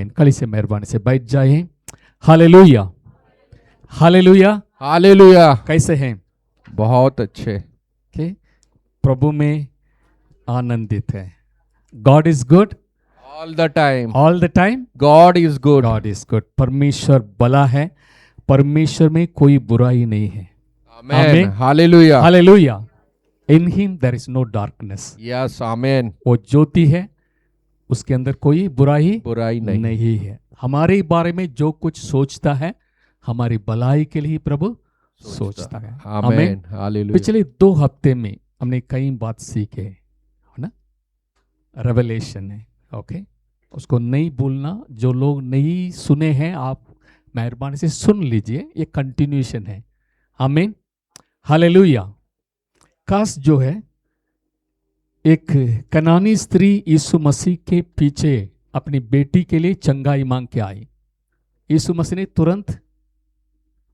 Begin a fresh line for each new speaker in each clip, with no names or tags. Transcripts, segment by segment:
कली से मेहरबानी से बैठ जाए। हालेलुया, हालेलुया,
हालेलुया।
कैसे हैं?
बहुत अच्छे।
के प्रभु में आनंदित है। God is good
all the time.
All the time.
God is good.
God is good. परमेश्वर भला है, परमेश्वर में कोई बुराई नहीं है।
आमेन। हालेलुया।
हालेलुया। In him there is no darkness.
Yes, आमेन।
वो ज्योति है, उसके अंदर कोई बुराई नहीं है। हमारे बारे में जो कुछ सोचता है हमारी भलाई के लिए प्रभु सोचता है।
आमेन। हालेलुया।
पिछले 2 हफ्ते में हमने कई बात सीखे है ना। रेवलेशन है, ओके। उसको नहीं भूलना। जो लोग नहीं सुने हैं आप मेहरबानी से सुन लीजिए, ये कंटिन्यूएशन है। आमीन, हालेलुया। काश जो है एक कनानी स्त्री यीशु मसीह के पीछे अपनी बेटी के लिए चंगाई मांग के आई। यीशु मसीह ने तुरंत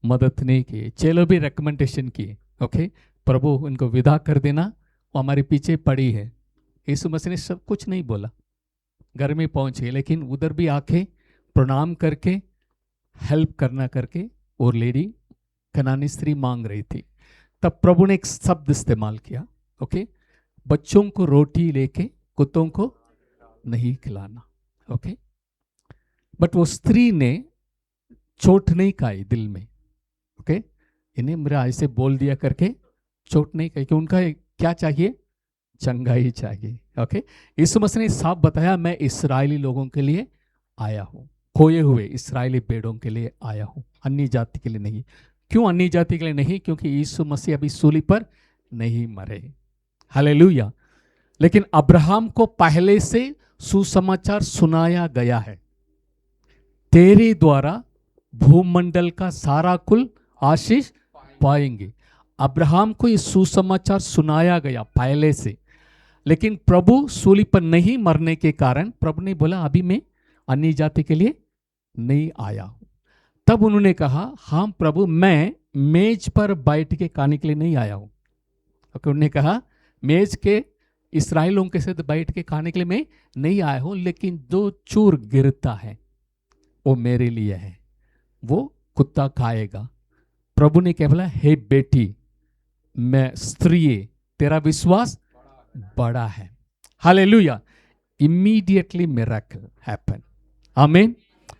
मदद नहीं की, चेलो भी रिकमेंडेशन किए, ओके प्रभु उनको विदा कर देना, वो हमारे पीछे पड़ी है। यीशु मसीह ने सब कुछ नहीं बोला, घर में पहुंच गए, लेकिन उधर भी आके प्रणाम करके हेल्प करना करके और लेडी कनानी स्त्री मांग रही थी। तब प्रभु ने एक शब्द इस्तेमाल किया, ओके, बच्चों को रोटी लेके कुत्तों को नहीं खिलाना, ओके। बट वो स्त्री ने चोट नहीं खाई दिल में, ओके। इन्हें मेरा ऐसे बोल दिया करके चोट नहीं खाई, कि उनका क्या चाहिए? चंगाई चाहिए, ओके। यीशु मसीह ने साफ बताया, मैं इस्राएली लोगों के लिए आया हूं, खोए हुए इस्राएली भेड़ों के लिए आया हूं, अन्य जाति के लिए नहीं। क्यों अन्य जाति के लिए नहीं? क्योंकि यीशु मसीह अभी सूली पर नहीं मरे। हालेलुया। लेकिन अब्राहम को पहले से सुसमाचार सुनाया गया है, तेरे द्वारा भूमंडल का सारा कुल आशीष पाएंगे। अब्राहम को ये सुसमाचार सुनाया गया पहले से, लेकिन प्रभु सूली पर नहीं मरने के कारण प्रभु ने बोला अभी मैं अन्य जाति के लिए नहीं आया हूं। तब उन्होंने कहा, हाँ प्रभु, मैं मेज पर बैठ के खाने के लिए नहीं आया हूं। उन्होंने कहा, मेज के इस्राएलों के साथ बैठ के खाने के लिए मैं नहीं आया हूं, लेकिन जो चूर गिरता है वो मेरे लिए है, वो कुत्ता खाएगा। प्रभु ने क्या बोला? हे बेटी, मैं स्त्री, तेरा विश्वास बड़ा है। हालेलुया। Immediately miracle happen. आमीन,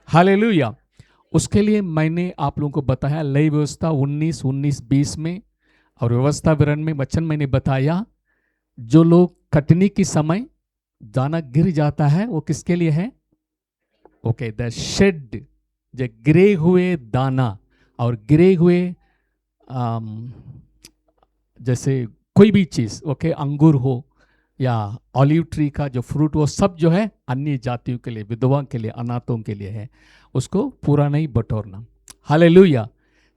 हालेलुया। उसके लिए मैंने आप लोगों को बताया लय व्यवस्था 19-19-20 में और व्यवस्था विवरण में वचन मैंने बताया, जो लोग कटनी के समय दाना गिर जाता है वो किसके लिए है? ओके, द शेड, जो गिरे हुए दाना और गिरे हुए जैसे कोई भी चीज, ओके, अंगूर हो या ऑलिव ट्री का जो फ्रूट, वो सब जो है अन्य जातियों के लिए, विधवा के लिए, अनाथों के लिए है, उसको पूरा नहीं बटोरना। हालेलुया।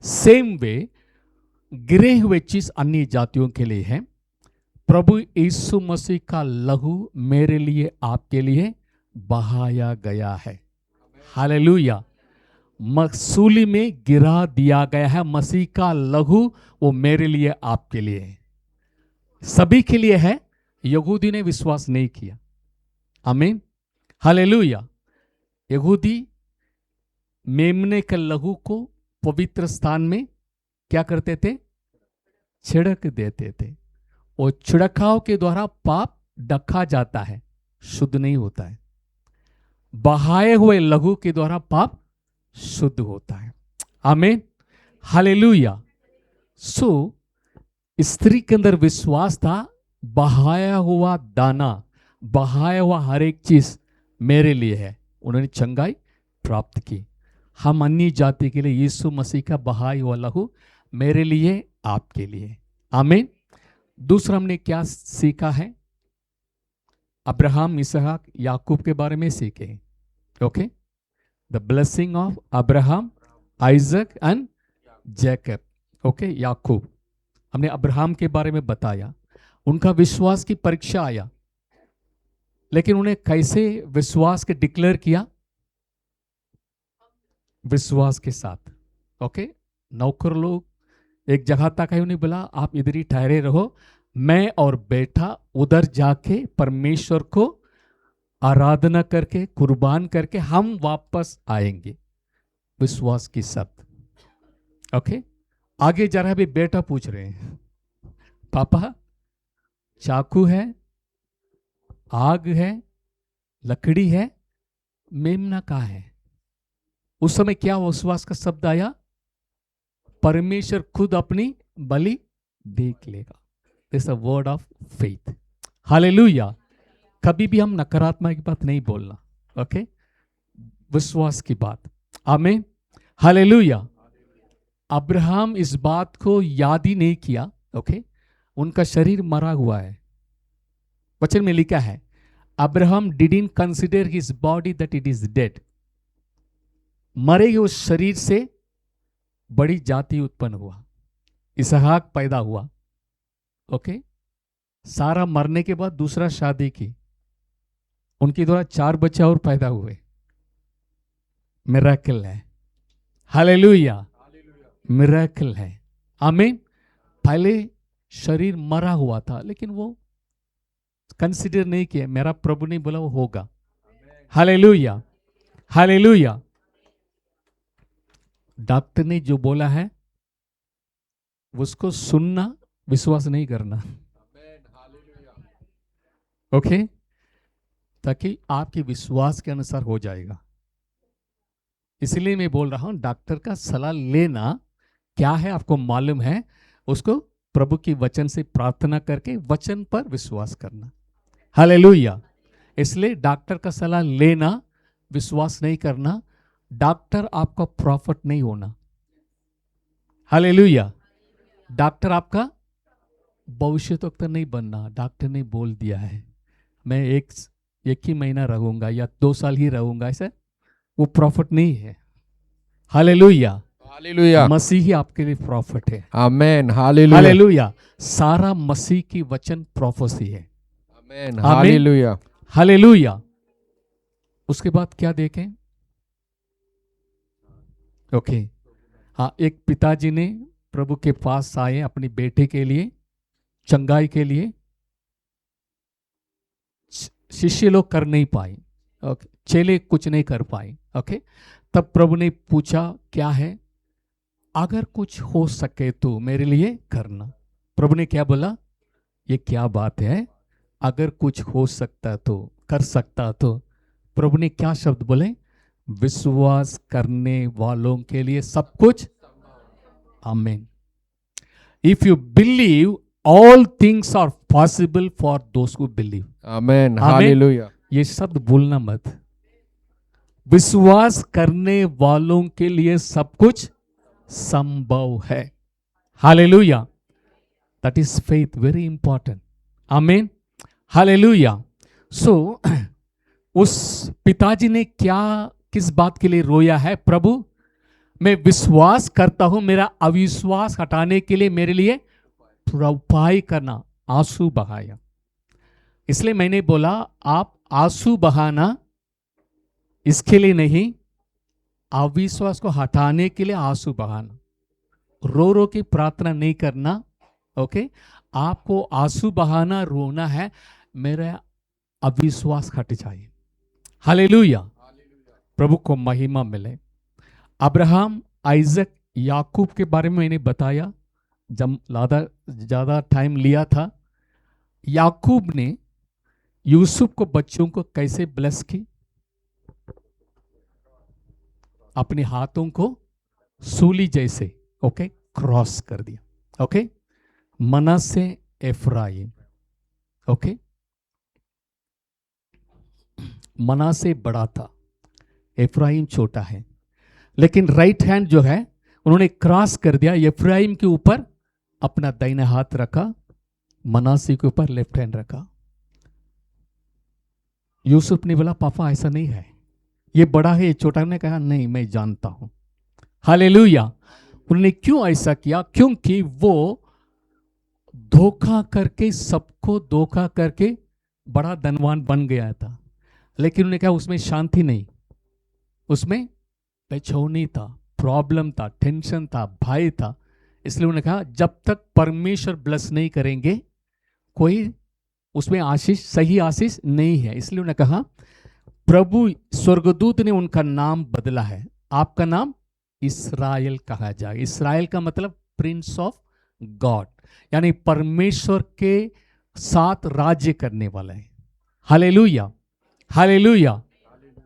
सेम वे गिरे हुए चीज अन्य जातियों के लिए है। प्रभु यीशु मसीह का लहू मेरे लिए, आपके लिए बहाया गया है। हालेलुया। सूली में गिरा दिया गया है मसीह का लहू, वो मेरे लिए, आपके लिए है, सभी के लिए है। यहूदी ने विश्वास नहीं किया। आमीन, हालेलुया। यहूदी मेमने के लहू को पवित्र स्थान में क्या करते थे? छिड़क देते थे। और छिड़काव के द्वारा पाप ढका जाता है, शुद्ध नहीं होता है। बहाए हुए लहू के द्वारा पाप शुद्ध होता है। आमीन, हालेलुया। सो स्त्री के अंदर विश्वास था, बहाया हुआ दाना, बहाया हुआ हर एक चीज मेरे लिए है। उन्होंने चंगाई प्राप्त की। हम अन्य जाति के लिए यीशु मसीह का बहाया हुआ लहू मेरे लिए, आपके लिए। आमीन। दूसरा हमने क्या सीखा है? अब्राहम, इसहाक, याकूब के बारे में सीखे। Okay, the blessing of Abraham, Isaac and Jacob. Okay, याकूब। हमने अब्राहम के बारे में बताया, उनका विश्वास की परीक्षा आया, लेकिन उन्हें कैसे विश्वास के डिक्लेयर किया? विश्वास के साथ। ओके, नौकर लोग एक जगह तक है, उन्हें बोला आप इधर ही ठहरे रहो, मैं और बेटा उधर जाके परमेश्वर को आराधना करके, कुर्बान करके हम वापस आएंगे, विश्वास की शब्द। ओके, आगे जा रहा है। अभी बेटा पूछ रहे हैं, पापा चाकू है, आग है, लकड़ी है, मेमना कहाँ है? उस समय क्या विश्वास का शब्द आया? परमेश्वर खुद अपनी बलि देख लेगा। This a word of faith. Hallelujah. कभी भी हम नकारात्मक की बात नहीं बोलना। ओके, विश्वास की बात। आमीन, हालेलुया। अब्राहम इस बात को याद ही नहीं किया। ओके, उनका शरीर मरा हुआ है। वचन में लिखा है, Abraham didn't consider his body that it is dead. मरे हुए उस शरीर से बड़ी जाति उत्पन्न हुआ, इसहाक पैदा हुआ। ओके, सारा मरने के बाद दूसरा शादी की, उनके द्वारा 4 बच्चे और पैदा हुए। मिरेकल है। हालेलुया, मिरेकल है। आमीन। पहले शरीर मरा हुआ था, लेकिन वो कंसिडर नहीं किया। मेरा प्रभु ने बोला वो होगा। Hallelujah, hallelujah. डॉक्टर ने जो बोला है उसको सुनना, विश्वास नहीं करना। ओके, ताकि आपके विश्वास के अनुसार हो जाएगा। इसलिए मैं बोल रहा हूं, डॉक्टर का सलाह लेना क्या है आपको मालूम है, उसको प्रभु की वचन से प्रार्थना करके वचन पर विश्वास करना। हालेलुया। इसलिए डॉक्टर का सलाह लेना, विश्वास नहीं करना। डॉक्टर आपका प्रॉफिट नहीं होना। हालेलुया। डॉक्टर आपका भविष्यवक्ता नहीं बनना। डॉक्टर ने बोल दिया है मैं एक ही महीना रहूंगा या 2 साल ही रहूंगा, ऐसा वो प्रॉफिट नहीं है। हालेलुया,
हालेलुया।
मसीह ही आपके लिए प्रॉफिट है।
आमेन, हालेलुया,
हालेलुया। सारा मसीह की वचन प्रोफेसी है।
आमेन, हालेलुया,
हालेलुया। उसके बाद क्या देखें? ओके, हाँ, एक पिताजी ने प्रभु के पास आए अपनी बेटे के लिए, चंगाई के लिए। शिष्य लोग कर नहीं पाए। ओके, चेले कुछ नहीं कर पाए। ओके, तब प्रभु ने पूछा क्या है? अगर कुछ हो सके तो मेरे लिए करना। प्रभु ने क्या बोला? ये क्या बात है? अगर कुछ हो सकता तो, कर सकता तो। प्रभु ने क्या शब्द बोले? विश्वास करने वालों के लिए सब कुछ। आमीन। If you believe all things are possible for those who believe.
Amen, hallelujah.
ये शब्द भूलना मत। विश्वास करने वालों के लिए सब कुछ संभव है। Hallelujah. That is faith, very important. आमीन, हालेलुया। सो उस पिताजी ने क्या, किस बात के लिए रोया है? प्रभु मैं विश्वास करता हूं, मेरा अविश्वास हटाने के लिए मेरे लिए थोड़ा उपाय करना। आंसू बहाया। इसलिए मैंने बोला आप आंसू बहाना इसके लिए नहीं, अविश्वास को हटाने के लिए आंसू बहाना। रो रो के प्रार्थना नहीं करना। ओके, आपको आंसू बहाना, रोना है मेरा अविश्वास हट जाए। हालेलुया, प्रभु को महिमा मिले। अब्राहम, आइजक, याकूब के बारे में मैंने बताया जब ज्यादा टाइम लिया था। याकूब ने यूसुफ को, बच्चों को कैसे ब्लेस की? अपने हाथों को सूली जैसे, ओके, क्रॉस कर दिया। ओके, मनश्शे, एफ्राइम। ओके, मनश्शे बड़ा था, एफ्राइम छोटा है, लेकिन राइट हैंड जो है उन्होंने क्रॉस कर दिया। एफ्राइम के ऊपर अपना दाहिना हाथ रखा, मनश्शे के ऊपर लेफ्ट हैंड रखा। यूसुफ ने बोला पापा ऐसा नहीं है, ये बड़ा है ये छोटा। ने कहा नहीं, मैं जानता हूं। हालेलुया। उन्होंने क्यों ऐसा किया? क्योंकि वो धोखा करके, सबको धोखा करके बड़ा धनवान बन गया था। लेकिन उन्होंने कहा उसमें शांति नहीं, उसमें बेचैनी था, प्रॉब्लम था, टेंशन था, भय था। इसलिए उन्होंने कहा जब तक परमेश्वर ब्लेस नहीं करेंगे कोई उसमें आशीष, सही आशीष नहीं है। इसलिए उन्होंने कहा प्रभु स्वर्गदूत ने उनका नाम बदला है। आपका नाम इस्राएल कहा जाए। इस्राएल का मतलब प्रिंस ऑफ गॉड, यानी परमेश्वर के साथ राज्य करने वाला है। हालेलुया, हालेलुया।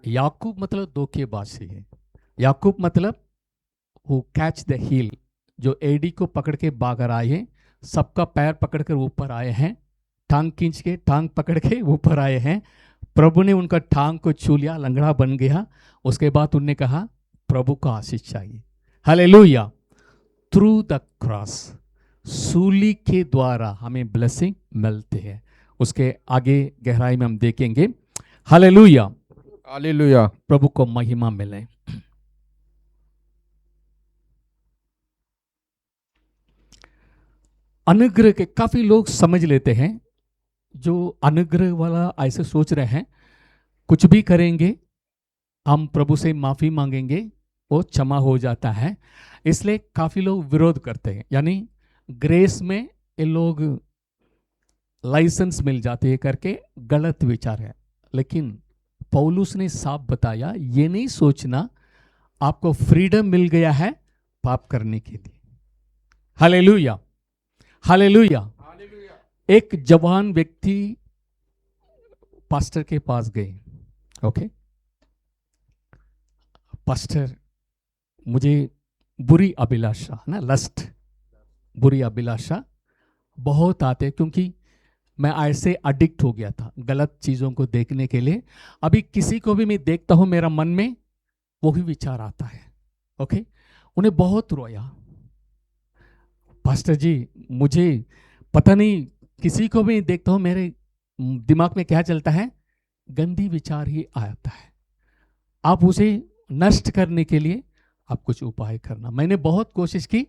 याकूब मतलब धोखेबाजी है। याकूब मतलब हु कैच द हील, जो एडी को पकड़ के बागर आए हैं, सबका पैर पकड़कर ऊपर आए हैं, टांग खींच के टांग पकड़ के ऊपर आए हैं। प्रभु ने उनका टांग को छू लिया, लंगड़ा बन गया। उसके बाद उन्होंने कहा प्रभु का आशीष चाहिए। हालेलुया। थ्रू द क्रॉस, सूली के द्वारा हमें ब्लेसिंग मिलते हैं। उसके आगे गहराई में हम देखेंगे। Hallelujah,
hallelujah.
प्रभु को महिमा मिले। अनुग्रह के काफी लोग समझ लेते हैं, जो अनुग्रह वाला ऐसे सोच रहे हैं कुछ भी करेंगे, हम प्रभु से माफी मांगेंगे, वो क्षमा हो जाता है। इसलिए काफी लोग विरोध करते हैं, यानी ग्रेस में ये लोग लाइसेंस मिल जाते हैं करके गलत विचार है। लेकिन पौलुस ने साफ बताया, ये नहीं सोचना आपको फ्रीडम मिल गया है पाप करने के लिए। Hallelujah, hallelujah. एक जवान व्यक्ति पास्टर के पास गए। ओके, पास्टर, मुझे बुरी अभिलाषा ना, लस्ट, बुरी अभिलाषा बहुत आते, क्योंकि मैं ऐसे एडिक्ट हो गया था गलत चीजों को देखने के लिए। अभी किसी को भी मैं देखता हूं, मेरा मन में वही विचार आता है। ओके, उन्हें बहुत रोया, पास्टर जी मुझे पता नहीं, किसी को भी देखता हूं मेरे दिमाग में क्या चलता है, गंदी विचार ही आता है। आप उसे नष्ट करने के लिए आप कुछ उपाय करना। मैंने बहुत कोशिश की,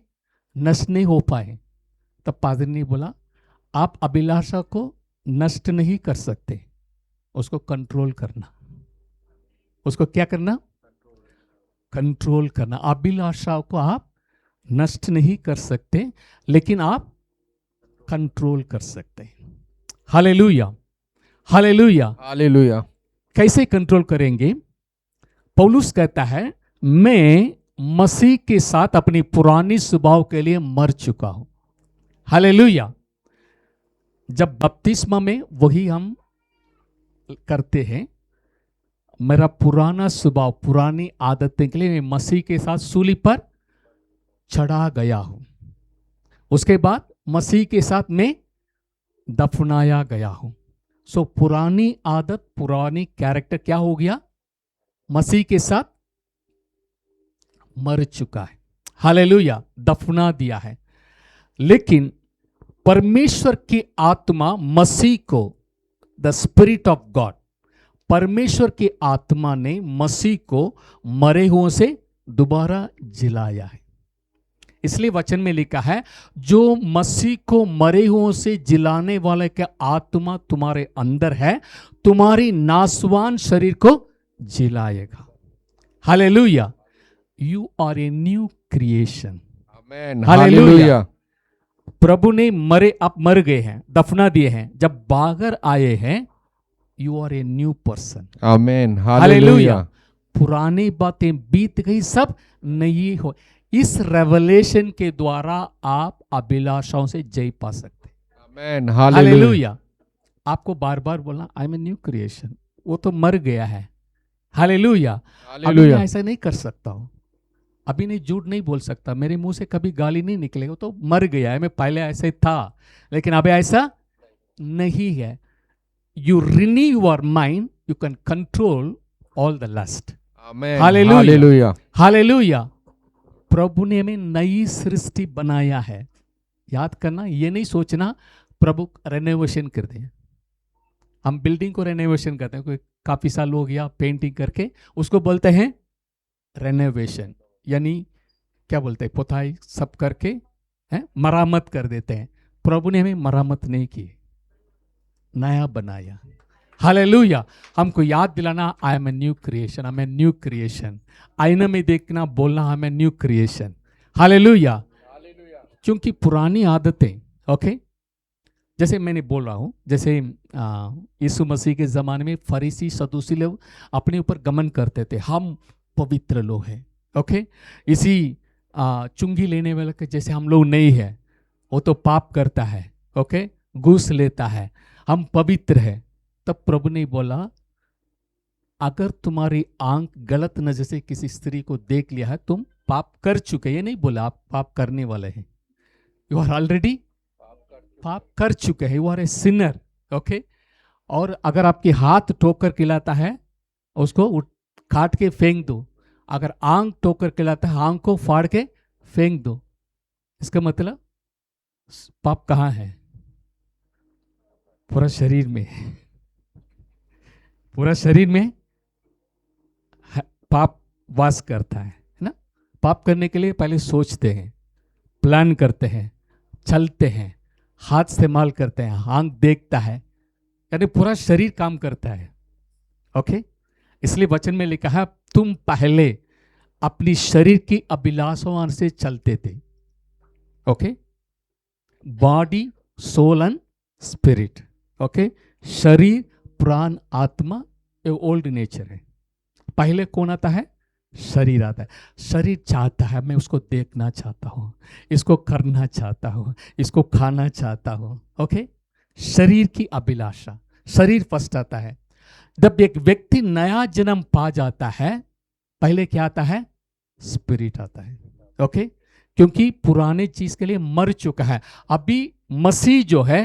नष्ट नहीं हो पाए। तब पादरी ने बोला, आप अभिलाषा को नष्ट नहीं कर सकते, उसको कंट्रोल करना। उसको क्या करना? कंट्रोल करना। अभिलाषा को आप नष्ट नहीं कर सकते, लेकिन आप कंट्रोल कर सकते हैं। हालेलुया, हालेलुया,
हालेलुया।
कैसे कंट्रोल करेंगे? पौलुस कहता है, मैं मसीह के साथ अपनी पुरानी स्वभाव के लिए मर चुका हूं। हालेलुया। जब बपतिस्मा में वही हम करते हैं, मेरा पुराना स्वभाव, पुरानी आदतें के लिए मैं मसीह के साथ सूली पर चढ़ा गया हूं। उसके बाद मसीह के साथ मैं दफनाया गया हूं। सो पुरानी आदत, पुरानी कैरेक्टर क्या हो गया? मसीह के साथ मर चुका है। हालेलुया, दफना दिया है। लेकिन परमेश्वर की आत्मा मसीह को, द स्पिरिट ऑफ गॉड, परमेश्वर की आत्मा ने मसीह को मरे हुओं से दोबारा जिलाया है। इसलिए वचन में लिखा है, जो मसीह को मरे हुओं से जिलाने वाले का आत्मा तुम्हारे अंदर है, तुम्हारी नासवान शरीर को जिलाएगा। हालेलुया। You are a new creation.
आमेन। हालेलुया।
प्रभु ने मरे, आप मर गए हैं, दफना दिए हैं, जब बाहर आए हैं, you are a new person.
Amen.
Hallelujah.
Hallelujah.
पुरानी बातें बीत गई, सब नई हो। इस रेवलेशन के द्वारा आप अभिलाषाओं से जय पा सकते हैं।
आमेन। हालेलुया।
हालेलुया। आपको बार बार बोलना, I am a new creation, वो तो मर गया है। हालेलुया। अभी
हालेलुया।
मैं ऐसा नहीं कर सकता हूं, अभी नहीं, झूठ नहीं बोल सकता, मेरे मुंह से कभी गाली नहीं निकलेगा, तो मर गया है। मैं पहले ऐसे था, लेकिन अभी ऐसा नहीं है। You renew your mind, you can control all the lust.
आमेन।
हालेलुया।
हालेलुया।
हालेलुया। प्रभु ने हमें नई सृष्टि बनाया है। याद करना, ये नहीं सोचना प्रभु रेनोवेशन कर दे। हम बिल्डिंग को रेनोवेशन करते हैं, कोई काफी साल हो गया पेंटिंग करके, उसको बोलते हैं रेनोवेशन, यानी क्या बोलते हैं, पुताई सब करके है, मरामत कर देते हैं। प्रभु ने हमें मरामत नहीं की, नया बनाया। हालेलुया। हमको याद दिलाना, I am a new creation, I am a new creation. आईना में देखना, बोलना, I am a new creation. Hallelujah. क्योंकि पुरानी आदतें, ओके, जैसे मैंने बोल रहा हूँ, जैसे यीशु मसीह के ज़माने में फरीसी सदूसी लोग अपने ऊपर गमन करते थे, हम पवित्र लोग हैं। ओके, इसी चुंगी लेने वाले के जैसे हम लोग नहीं है, वो तो पाप करता है, ओके, घूस लेता है, हम पवित्र है। तब प्रभु ने बोला, अगर तुम्हारी आंख गलत नजर से किसी स्त्री को देख लिया है, तुम पाप कर चुके। ये नहीं बोला आप पाप करने वाले हैं, यू आर ऑलरेडी पाप कर चुके हैं, you are a sinner. Okay, और अगर आपके हाथ ठोकर खिलाता है, उसको काट के फेंक दो। अगर आंख ठोकर खिलाता है, आंख को फाड़ के फेंक दो। इसका मतलब पाप कहाँ है? पूरा शरीर में, पूरा शरीर में पाप वास करता है ना। पाप करने के लिए पहले सोचते हैं, प्लान करते हैं, चलते हैं, हाथ इस्तेमाल करते हैं, आंख देखता है, यानी पूरा शरीर काम करता है। ओके, इसलिए वचन में लिखा है, तुम पहले अपनी शरीर की अभिलाषाओं से चलते थे। Okay, body, soul and spirit. Okay, शरीर, प्राण, आत्मा, ये ओल्ड नेचर है। पहले कौन आता है? शरीर आता है। शरीर चाहता है, मैं उसको देखना चाहता हूँ, इसको करना चाहता हूँ, इसको खाना चाहता हूँ। ओके, शरीर की अभिलाषा, शरीर फर्स्ट आता है। जब एक व्यक्ति नया जन्म पा जाता है, पहले क्या आता है? स्पिरिट आता है। ओके, क्योंकि पुराने चीज के लिए मर चुका है। अभी मसीह जो है,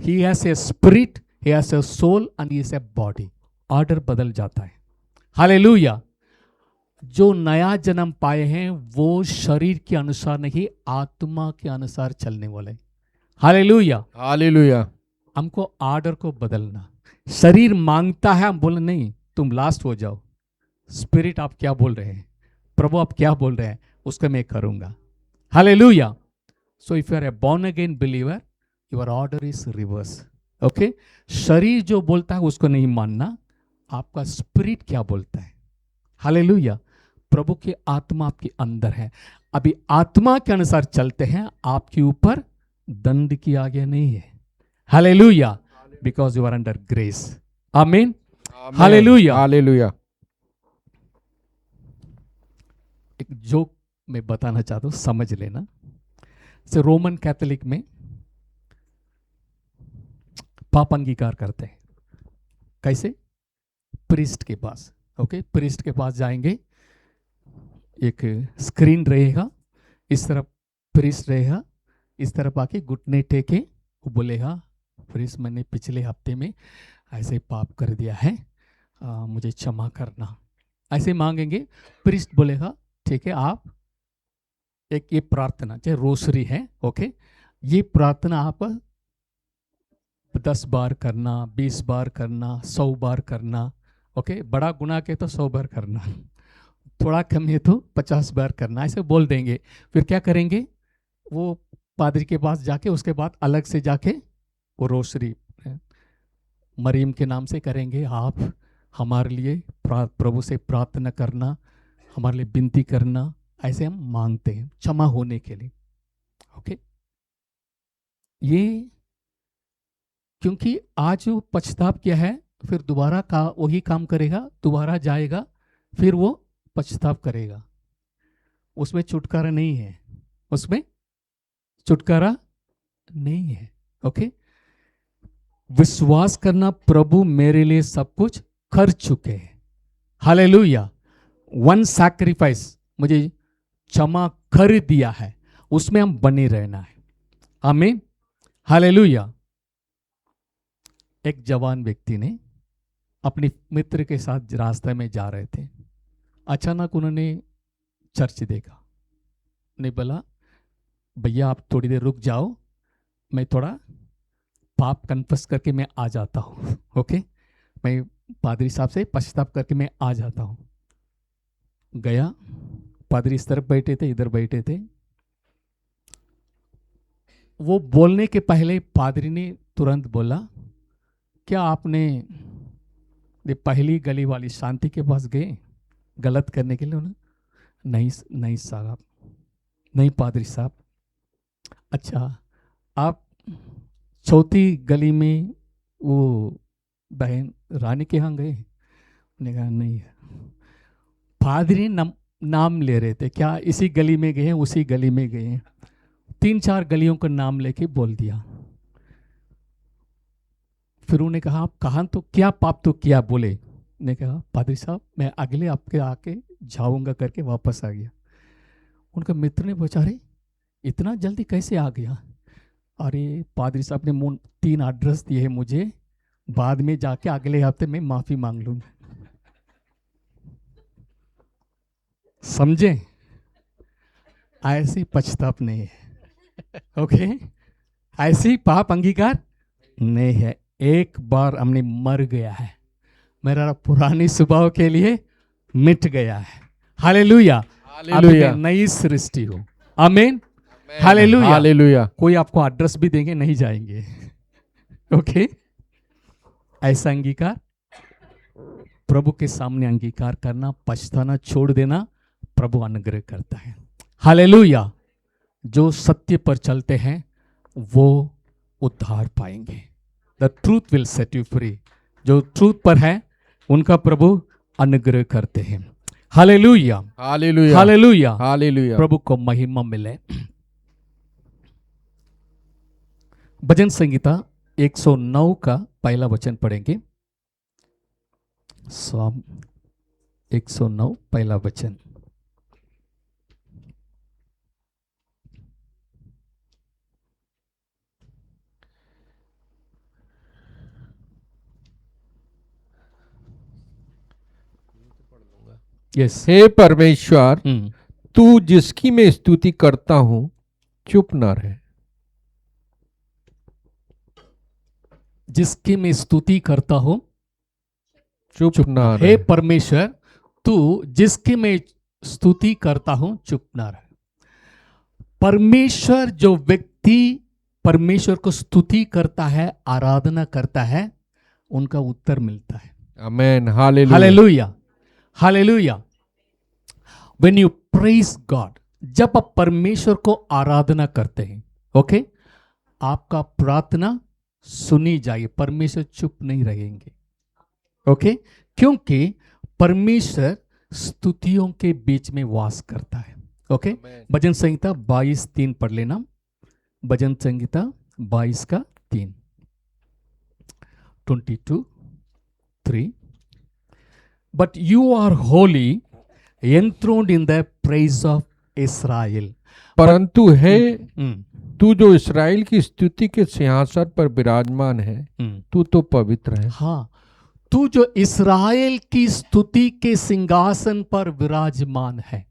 he has a spirit, he has a soul and he has a body. Order बदल जाता है। हालेलुया। जो नया जन्म पाए हैं वो शरीर के अनुसार नहीं, आत्मा के अनुसार चलने वाले। Hallelujah,
hallelujah.
हमको ऑर्डर को बदलना। शरीर मांगता है, हम बोले नहीं, तुम लास्ट हो जाओ। स्पिरिट आप क्या बोल रहे हैं, प्रभु आप क्या बोल रहे हैं, उसका मैं करूंगा। Hallelujah. So if you are a born again believer, your order is reverse. Okay, शरीर जो बोलता है उसको नहीं मानना, आपका स्पिरिट क्या बोलता है। हालेलुया। प्रभु की आत्मा आपके अंदर है, अभी आत्मा के अनुसार चलते हैं, आपके ऊपर दंड की आज्ञा नहीं है। Hallelujah, because you are under grace. आमीन, हालेलुया।
हालेलुया।
एक जोक मैं बताना चाहता हूं, समझ लेना। से रोमन कैथोलिक में पाप अंगीकार करते हैं। कैसे? प्रीस्ट के पास। ओके, प्रीस्ट के पास जाएंगे, एक स्क्रीन रहेगा, इस तरफ प्रीस्ट रहेगा, इस तरफ आके घुटने टेके वो बोलेगा, प्रीस्ट मैंने पिछले हफ्ते में ऐसे पाप कर दिया है, मुझे क्षमा करना। ऐसे मांगेंगे। प्रीस्ट बोलेगा ठीक है, आप एक ये प्रार्थना, चाहे रोसरी है, ओके, ये प्रार्थना आप 10 बार करना, 20 बार करना, 100 बार करना। ओके, बड़ा गुनाह के तो 100 बार करना, थोड़ा कम है तो 50 बार करना, ऐसे बोल देंगे। फिर क्या करेंगे, वो पादरी के पास जाके उसके बाद अलग से जाके वो रोसरी मरीम के नाम से करेंगे। आप हमारे लिए प्रभु से प्रार्थना करना, हमारे लिए विनती करना, ऐसे हम मांगते हैं क्षमा होने के लिए। ओके, ये क्योंकि आज वो पछताप किया है, फिर दोबारा का वही काम करेगा, दोबारा जाएगा, फिर वो पछताप करेगा। उसमें छुटकारा नहीं है, उसमें छुटकारा नहीं है। ओके, विश्वास करना, प्रभु मेरे लिए सब कुछ कर चुके हैं। हालेलुया। वन सैक्रिफाइस, मुझे क्षमा कर दिया है, उसमें हम बने रहना है। आमीन, हालेलुया। एक जवान व्यक्ति ने अपने मित्र के साथ रास्ते में जा रहे थे, अचानक उन्होंने चर्च देखा। उन्हें बोला, भैया आप थोड़ी देर रुक जाओ, मैं थोड़ा पाप कन्फेस करके मैं आ जाता हूँ। ओके, मैं पादरी साहब से पश्चाताप करके मैं आ जाता हूँ। गया, पादरी इस तरफ बैठे थे, इधर बैठे थे। वो बोलने के पहले पादरी ने तुरंत बोला, क्या आपने पहली गली वाली शांति के पास गए गलत करने के लिए? उन्होंने नहीं, नहीं साहब, नहीं पादरी साहब। अच्छा, आप चौथी गली में वो बहन रानी के यहाँ गए, उन्होंने कहा नहीं, पादरी नाम ले रहे थे, क्या इसी गली में गए हैं, उसी गली में गए हैं, 3-4 गलियों का नाम लेके बोल दिया। फिर उन्होंने कहा आप कहाँ तो क्या पाप तो किया, बोले, ने कहा पादरी साहब मैं अगले आपके आके जाऊंगा करके वापस आ गया। उनका मित्र ने पूछा अरे इतना जल्दी कैसे आ गया? अरे पादरी साहब ने 3 एड्रेस दिए हैं मुझे, बाद में जाके अगले हफ्ते में माफी मांग लूंगा। समझे? ऐसी पछताप नहीं है, ओके? ऐसी पाप अंगीकार नहीं है। एक बार हमने मर गया है, मेरा पुरानी स्वभाव के लिए मिट गया है। हालेलुया, अब मैं नई सृष्टि हूं। आमीन, हालेलुया,
हालेलुया।
कोई आपको एड्रेस भी देंगे नहीं जाएंगे, ओके? ऐसा अंगीकार, प्रभु के सामने अंगीकार करना, पछताना छोड़ देना, प्रभु अनुग्रह करता है। हालेलुया। जो सत्य पर चलते हैं वो उद्धार पाएंगे। The truth will set you free. जो ट्रूथ पर है उनका प्रभु अनुग्रह करते हैं। हालेलुया,
हालेलुया,
हालेलुया,
हालेलुया।
प्रभु को महिमा मिले। भजन संगीता 109 का पहला वचन पढ़ेंगे। साम 109 पहला वचन। यस।
हे परमेश्वर, तू जिसकी मैं स्तुति करता हूं चुप ना रहे।
जिसकी मैं स्तुति करता हूं
चुप ना रहे।
हे परमेश्वर, तू जिसकी मैं स्तुति करता हूं चुप ना रहे। परमेश्वर, जो व्यक्ति परमेश्वर को स्तुति करता है, आराधना करता है, उनका उत्तर मिलता है।
आमेन, हालेलुया,
हालेलुया, हालेलुया। When you praise God, जब आप परमेश्वर को आराधना करते हैं, ओके, आपका प्रार्थना सुनी जाएगी, परमेश्वर चुप नहीं रहेंगे, ओके? क्योंकि परमेश्वर स्तुतियों के बीच में वास करता है, ओके? भजन संहिता 22:3 पढ़ लेना। भजन संहिता 22:3, 22:3। But you are holy, enthroned in the praise of Israel.
परंतु है तू जो इस्राएल की स्तुति के सिंहासन पर विराजमान है, तू तो पवित्र है।
हाँ, तू जो इस्राएल की स्तुति के सिंहासन पर विराजमान है।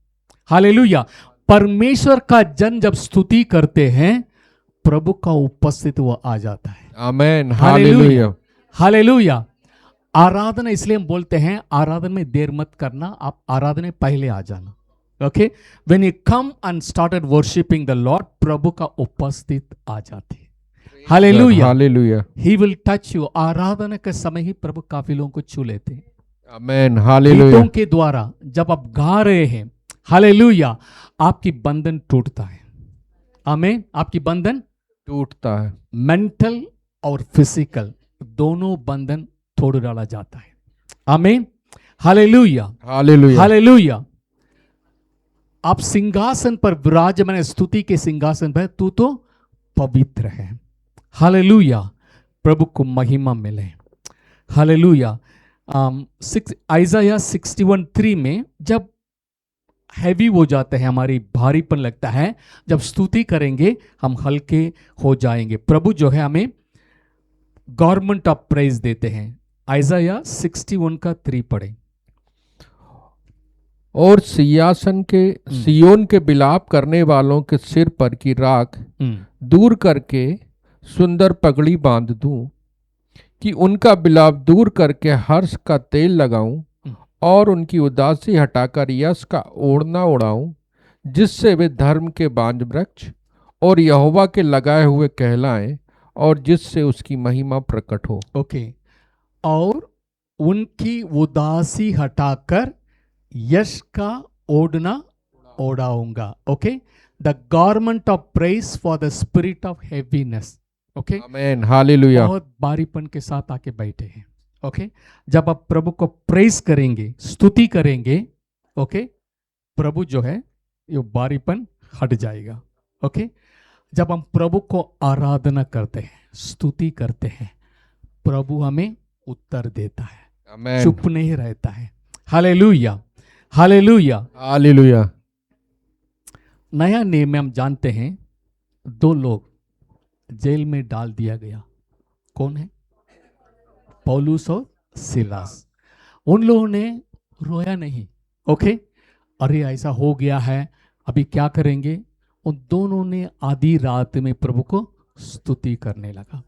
हालेलुया। परमेश्वर का जन जब स्तुति करते हैं, प्रभु का उपस्थित वो आ जाता है।
आमेन, हालेलुया,
हालेलुया। आराधना इसलिए हम बोलते हैं आराधना में देर मत करना, आप आराधना में पहले आ जाना, okay? When you come and started worshipping the Lord, प्रभु का उपस्थित आ जाते हैं। हालेलुया,
हालेलुया।
He will touch you. आराधना के समय ही प्रभु काफी लोगों को छू लेते हैं।
Amen, hallelujah.
गीतों के द्वारा जब आप गा रहे हैं, हालेलुया, आपकी बंधन टूटता है। आमीन, आपकी बंधन
टूटता है।
मेंटल और फिजिकल दोनों बंधन तोड़ डाला जाता है। आमीन, हालेलुया,
हालेलुया,
हालेलुया। आप सिंहासन पर विराजमान, स्तुति के सिंहासन पर, तू तो पवित्र है। हालेलुया, प्रभु को महिमा मिले। हालेलुया। आइज़ाया 61:3 में जब हैवी हो जाते हैं, हमारी भारीपन लगता है, जब स्तुति करेंगे हम हल्के हो जाएंगे। प्रभु जो है हमें गवर्नमेंट ऑफ प्रेज देते हैं। आइज़ाया 61:3 पढ़े।
और सियोन के विलाप करने वालों के सिर पर की राख दूर करके सुंदर पगड़ी बांध दूं, कि उनका विलाप दूर करके हर्ष का तेल लगाऊं, और उनकी उदासी हटाकर यश का ओढ़ना उड़ाऊं, जिससे वे धर्म के बांज वृक्ष और यहोवा के लगाए हुए कहलाएं, और जिससे उसकी महिमा प्रकट हो।
ओके। और उनकी उदासी हटाकर यश का ओढ़ना ओढ़ाऊंगा। Okay. The government of press for the spirit of heaviness. Okay
आमेन, हालेलुया,
बहुत बारीपन के साथ आके बैठे हैं। ओके जब आप प्रभु को प्रेज करेंगे, स्तुति करेंगे, ओके प्रभु जो है ये बारीपन हट जाएगा। ओके जब हम प्रभु को आराधना करते हैं, स्तुति करते हैं, प्रभु हमें उत्तर देता है,
आमेन,
चुप नहीं रहता है। हालेलुया, हालेलुया,
हालेलुया।
नया नियम में हम जानते हैं 2 लोग जेल में डाल दिया गया। कौन है? पौलुस और सिलास। उन लोगों ने रोया नहीं। ओके अरे ऐसा हो गया है, अभी क्या करेंगे? उन दोनों ने आधी रात में प्रभु को स्तुति करने लगा।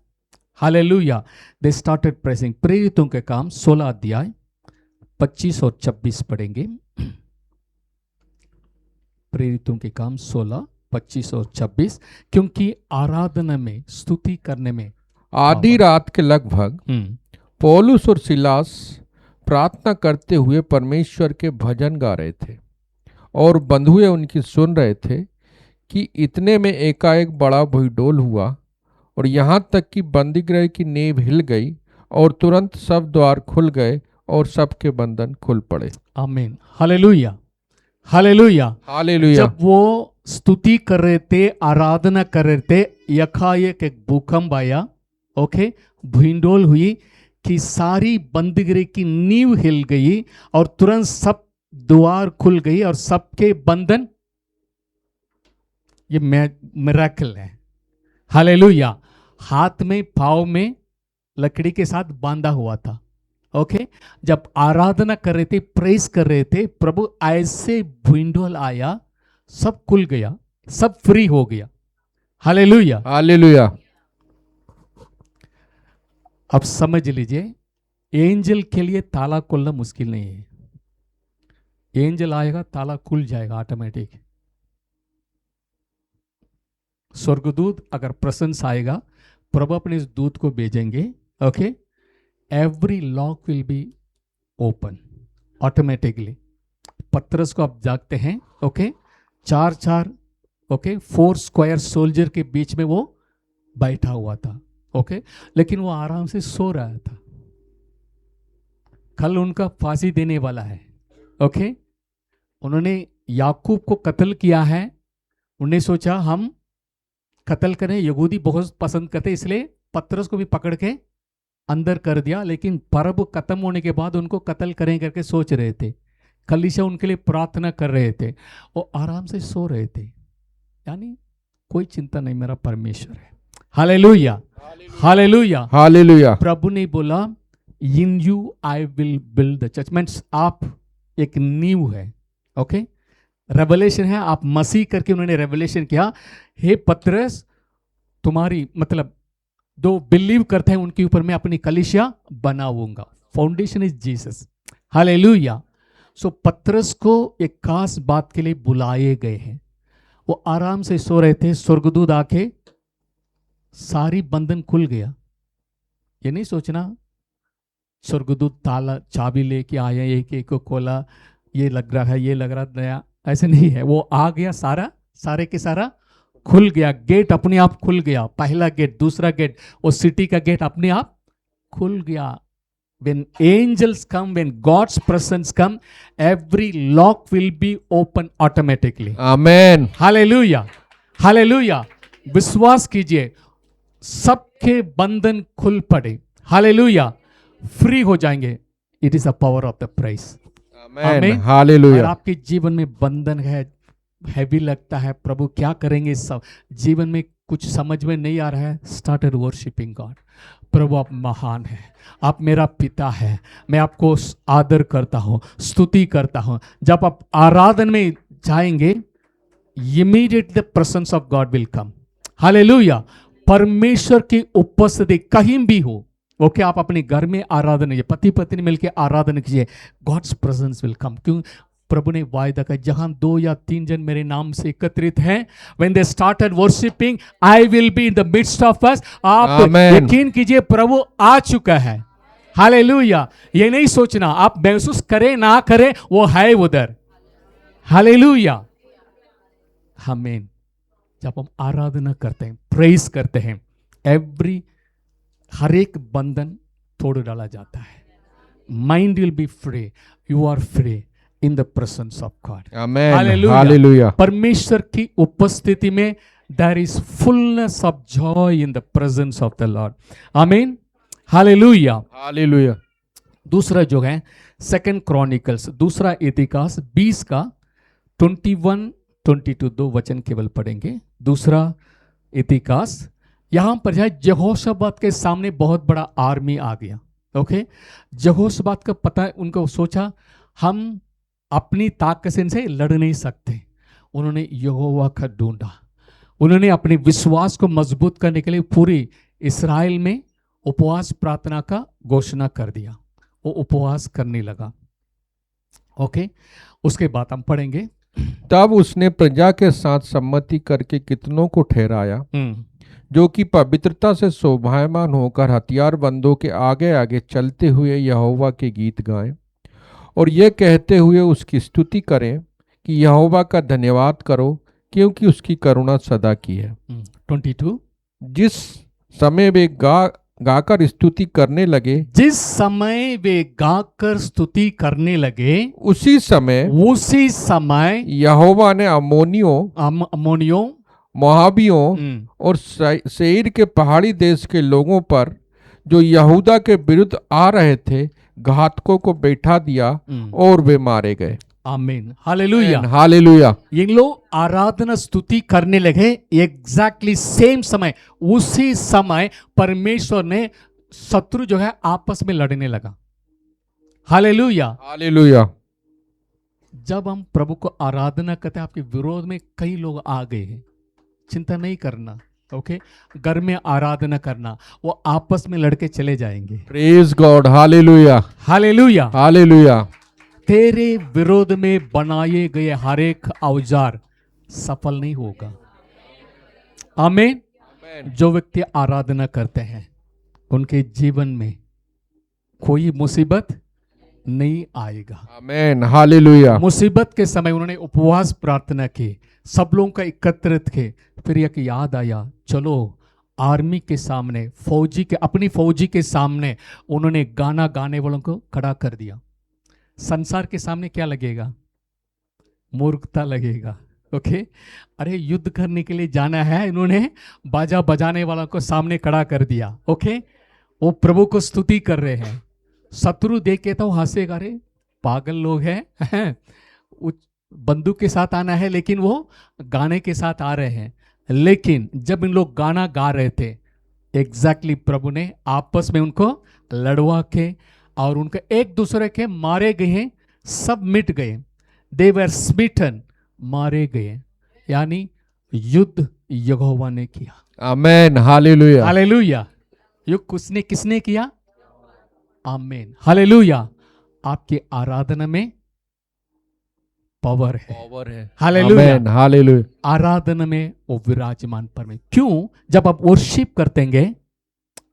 Hallelujah, they started pressing. प्रेरितों के काम 16 अध्याय 25 और 26 पढ़ेंगे। प्रेरितों के काम 16, 25 और 26। क्योंकि आराधना में, स्तुति करने में
आधी रात के लगभग पौलुस और सिलास प्रार्थना करते हुए परमेश्वर के भजन गा रहे थे और बंधुए उनकी सुन रहे थे कि इतने में एकाएक बड़ा भूडोल हुआ और यहाँ तक कि बंदीगृह की नींव हिल गई और तुरंत सब द्वार खुल गए और सबके बंधन खुल पड़े।
आमीन, हालेलुया, हालेलुया,
हालेलुया।
जब वो स्तुति कर रहे थे, आराधना कर रहे थे, यकायक एक भूकंप आया। ओके भूडोल हुई कि सारी बंदीगृह की नींव हिल गई और तुरंत सब द्वार खुल गई और सबके बंधन, ये मिरेकल है। हालेलुया, हाथ में पाँव में लकड़ी के साथ बांधा हुआ था। ओके जब आराधना कर रहे थे, प्रेस कर रहे थे, प्रभु ऐसे भूडोल आया, सब खुल गया, सब फ्री हो गया। Hallelujah,
hallelujah.
अब समझ लीजिए, एंजल के लिए ताला खोलना मुश्किल नहीं है। एंजल आएगा, ताला खुल जाएगा ऑटोमेटिक। स्वर्गदूत अगर प्रसन्न आएगा, प्रभु अपने इस दूत को भेजेंगे। Okay every lock will be open automatically. पतरस को आप जागते हैं। ओके 4 ओके 4 स्क्वायर सोल्जर के बीच में वो बैठा हुआ था। ओके लेकिन वो आराम से सो रहा था। कल उनका फांसी देने वाला है। ओके उन्होंने याकूब को कत्ल किया है। उन्होंने सोचा हम कत्ल करें, यहूदी बहुत पसंद करते, इसलिए पतरस को भी पकड़ के अंदर कर दिया। लेकिन पर्व खत्म होने के बाद उनको कत्ल करें करके सोच रहे थे। कलीसिया उनके लिए प्रार्थना कर रहे थे, वो आराम से सो रहे थे। यानी कोई चिंता नहीं, मेरा परमेश्वर है। हालेलुया, हालेलुया,
हालेलुया।
प्रभु ने बोला in you I will build the church. Means आप एक नींव है। ओके रेवलेशन है, आप मसीह करके उन्होंने रेवलेशन किया। हे पतरस, तुम्हारी मतलब जो बिलीव करते हैं उनके ऊपर मैं अपनी कलीसिया बनाऊंगा। Foundation is Jesus. हालेलुया। सो पतरस को एक खास बात के लिए बुलाए गए हैं। वो आराम से सो रहे थे, स्वर्गदूत आके सारी बंधन खुल गया। ये नहीं सोचना स्वर्गदूत ताला चाबी लेके आया, एक एक को खोला, ये लग रहा है, ये लग रहा नया, ऐसे नहीं है। वो आ गया, सारे के सारा खुल गया। गेट अपने आप खुल गया, पहला गेट, दूसरा गेट, वो सिटी का गेट अपने आप खुल गया। when angels come, when God's presence come, every lock will be open automatically.
Amen.
Hallelujah, hallelujah. विश्वास कीजिए, सबके बंधन खुल पड़े। हालेलुया, फ्री हो जाएंगे। It is the power of the price.
Amen. Hallelujah.
आपके जीवन में बंधन है, हैवी लगता है, प्रभु क्या करेंगे, सब जीवन में कुछ समझ में नहीं आ रहा है, स्टार्टेड वर्शिपिंग गॉड। प्रभु आप महान है, आप मेरा पिता है, मैं आपको आदर करता हूँ, स्तुति करता हूँ। जब आप आराधना में जाएंगे, immediate the presence of God will come. Hallelujah. परमेश्वर की उपस्थिति कहीं भी हो, ओके आप अपने घर में आराधना कीजिए, पति पत्नी मिलकर आराधना कीजिए, गॉड्स प्रेजेंस विल कम। क्यों? प्रभु ने वायदा किया, जहां 2 या 3 जन मेरे नाम से एकत्रित हैं, when they started worshiping, I will be in the midst of us। आप यकीन कीजिए, प्रभु आ चुका है। हालेलुया। ये नहीं सोचना, आप महसूस करें ना करें, वो है उधर। हालेलुया, आमीन। जब हम आराधना करते हैं, प्रेज करते हैं, एवरी हर एक बंधन तोड़ डाला जाता है. Mind will be free. You are free in the presence of God.
Amen,
hallelujah.
Hallelujah,
परमेश्वर की उपस्थिति में there is fullness of joy in the presence of the Lord. आमीन. हालेलुया.
हालेलुया.
दूसरा जो है सेकंड क्रॉनिकल्स, दूसरा इतिहास 20 का 21-22 दो वचन केवल पढ़ेंगे. दूसरा इतिहास, यहां पर है यहोशापात के सामने बहुत बड़ा आर्मी आ गया. ओके, यहोशापात का पता, उनको सोचा हम अपनी ताकत से लड़ नहीं सकते. उन्होंने यहोवा का ढूंढा. उन्होंने अपने विश्वास को मजबूत करने के लिए पूरी इस्राएल में उपवास प्रार्थना का घोषणा कर दिया. वो उपवास करने लगा. ओके, उसके बाद हम पढ़ेंगे.
तब उसने प्रजा के साथ सम्मति करके कितनों को ठहराया जो कि पवित्रता से शोभायमान होकर हथियारबंदों के आगे आगे चलते हुए यहोवा के गीत गाएं और ये कहते हुए उसकी स्तुति करें कि यहोवा का धन्यवाद करो क्योंकि उसकी करुणा सदा की है.
22.
जिस समय वे गाकर स्तुति करने लगे,
जिस समय वे गाकर स्तुति करने लगे,
उसी समय यहोवा ने
अम्मोनियों,
मोआबियों और सेईर के पहाड़ी देश के लोगों पर जो यहूदा के विरुद्ध आ रहे थे घातकों को बैठा दिया और वे मारे गए.
आमीन. हालेलुया,
हालेलुया.
ये लोग आराधना स्तुति करने लगे. एग्जैक्टली सेम समय, उसी समय परमेश्वर ने शत्रु जो है आपस में लड़ने लगा. Hallelujah,
hallelujah.
जब हम प्रभु को आराधना करते हैं, आपके विरोध में कई लोग आ गए हैं, चिंता नहीं करना. ओके, घर में आराधना करना, वो आपस में लड़के चले जाएंगे.
Praise God. Hallelujah,
hallelujah,
hallelujah.
तेरे विरोध में बनाए गए हर एक औजार सफल नहीं होगा. आमीन. जो व्यक्ति आराधना करते हैं उनके जीवन में कोई मुसीबत नहीं आएगा.
आमीन. हालेलुया.
मुसीबत के समय उन्होंने उपवास प्रार्थना की, सब लोगों का एकत्रित थे. फिर एक याद आया, चलो आर्मी के सामने, फौजी के, अपनी फौजी के सामने उन्होंने गाना गाने वालों को खड़ा कर दिया. संसार के सामने क्या लगेगा? मूर्खता लगेगा. ओके, अरे युद्ध करने के लिए जाना है, इन्होंने बाजा बजाने वालों को सामने खड़ा कर दिया. ओके, वो प्रभु को स्तुति कर रहे हैं. शत्रु देख के तो हंसेगा, अरे पागल लोग हैं, बंदूक के साथ आना है लेकिन वो गाने के साथ आ रहे हैं. लेकिन जब इन लोग गाना गा रहे थे, एग्जैक्टली प्रभु ने आपस में उनको लड़वा के और उनके एक दूसरे के मारे गए, सब मिट गए. दे वर स्मिटन, मारे गए. यानी युद्ध यहोवा ने किया.
आमेन. हालेलुया,
हालेलुया. युद्ध किसने किया? आमीन. हालेलुया. आपकी आराधना में पावर है.
पावर है.
हालेलुया.
आमेन. हालेलुया.
आराधना में वो विराजमान परमेश्वर. क्यों? जब आप वर्शिप करतेंगे,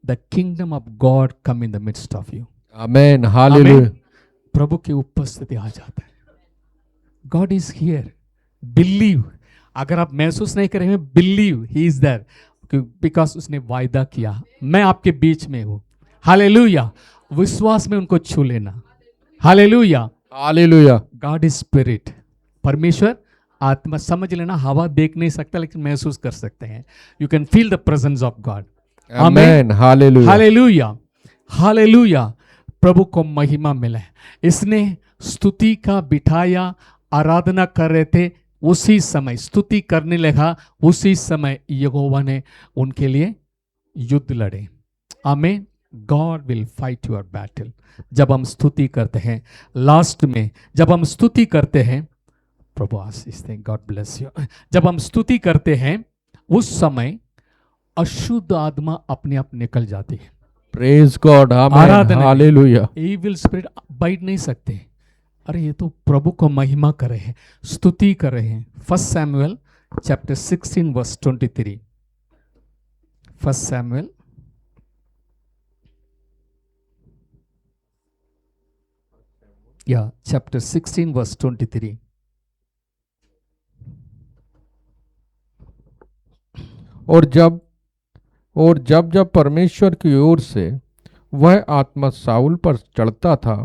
the kingdom of God come in the midst of you.
आमेन. हालेलुया.
प्रभु की उपस्थिति आ जाता है. God is here. बिलीव. अगर आप महसूस नहीं करेंगे, believe he is there, because उसने वायदा किया, मैं आपके बीच में हूं. हालेलुया. विश्वास में उनको छू लेना. Hallelujah.
Hallelujah.
God is spirit. परमेश्वर आत्मा. समझ लेना, हवा देख नहीं सकता लेकिन महसूस कर सकते हैं. You can feel the presence of God.
Amen. Hallelujah.
Hallelujah. Hallelujah. प्रभु को महिमा मिले. इसने स्तुति का बिठाया, आराधना कर रहे थे, उसी समय स्तुति करने लगा, उसी समय यहोवा ने उनके लिए युद्ध लड़े. आमीन. God will fight your battle. जब हम स्तुति करते हैं, लास्ट में जब हम स्तुति करते हैं, प्रभु आशीष दें, गॉड ब्लेस यू. जब हम स्तुति करते हैं उस समय अशुद्ध आत्मा अपने आप निकल जाती है.
Praise God. आमेन. हालेलुया.
इविल स्पिरिट बैठ नहीं सकते. अरे ये तो प्रभु को महिमा कर रहे हैं, स्तुति कर रहे हैं. 1 Samuel chapter 16 verse 23. 1 Samuel chapter 16 verse 23.
और जब और जब जब परमेश्वर की ओर से वह आत्मा साउल पर चढ़ता था,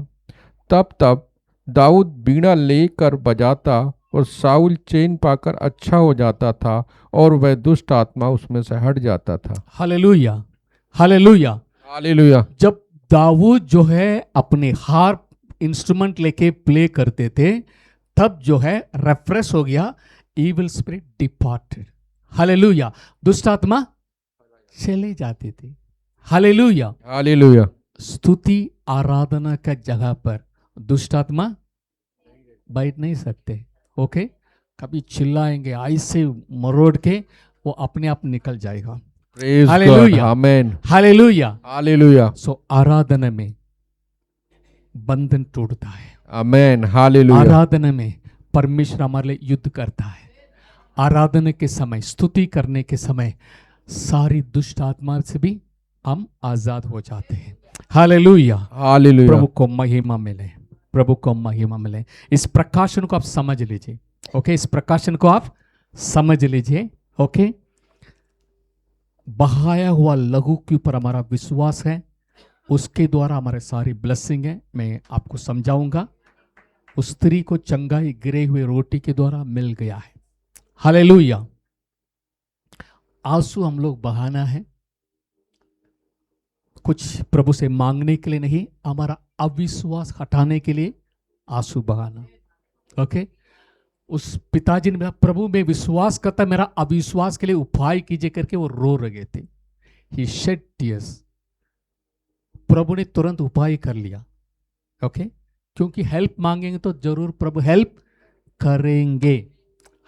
तब तब दाऊद बीड़ा लेकर बजाता और साउल चैन पाकर अच्छा हो जाता था और वह दुष्ट आत्मा उसमें से हट जाता था।
Hallelujah, hallelujah.
हालेलुया।
जब दाऊद जो है अपने हार्प इंस्ट्रूमेंट लेके प्ले करते थे, तब जो है रेफ्रेश हो गया, इविल स्पिरिट डिपार्टेड। हालेलुया। दुष्ट आत्मा चले जाते थे। हालेलुया।
हालेलुया।
स्तुति आराधना का जगह पर दुष्ट आत्मा बैठ नहीं सकते। ओके, कभी चिल्लाएंगे ऐसे मरोड़ के, वो अपने आप निकल जाएगा।
Praise God.
हालेलुया,
आमेन।
हालेलुया।
हालेलुया।
सो आराधना में बंधन टूटता है।
आमेन। हालेलुया।
आराधना में परमेश्वर हमारे लिए युद्ध करता है। आराधना के समय, स्तुति करने के समय सारी दुष्ट आत्मा से भी हम आजाद हो जाते हैं। हालेलुया।
हालेलुया।
प्रभु को महिमा मिले, प्रभु को महिमा मिले। इस प्रकाशन को आप समझ लीजिए। ओके, इस प्रकाशन को आप समझ लीजिए। ओके, बहाया हुआ लहू के ऊपर हमारा विश्वास है, उसके द्वारा हमारे सारी ब्लेसिंग है। मैं आपको समझाऊंगा। उस स्त्री को चंगाई गिरे हुए रोटी के द्वारा मिल गया है। हालेलुया। आंसू हम लोग बहाना है, कुछ प्रभु से मांगने के लिए नहीं, हमारा अविश्वास हटाने के लिए आंसू बहाना। ओके, उस पिताजी ने बोला प्रभु मैं विश्वास करता, मेरा अविश्वास के लिए उपाय कीजिए करके वो रो रहे थे। ही शेड टीयर्स। प्रभु ने तुरंत उपाय कर लिया। ओके, क्योंकि हेल्प मांगेंगे तो जरूर प्रभु हेल्प करेंगे।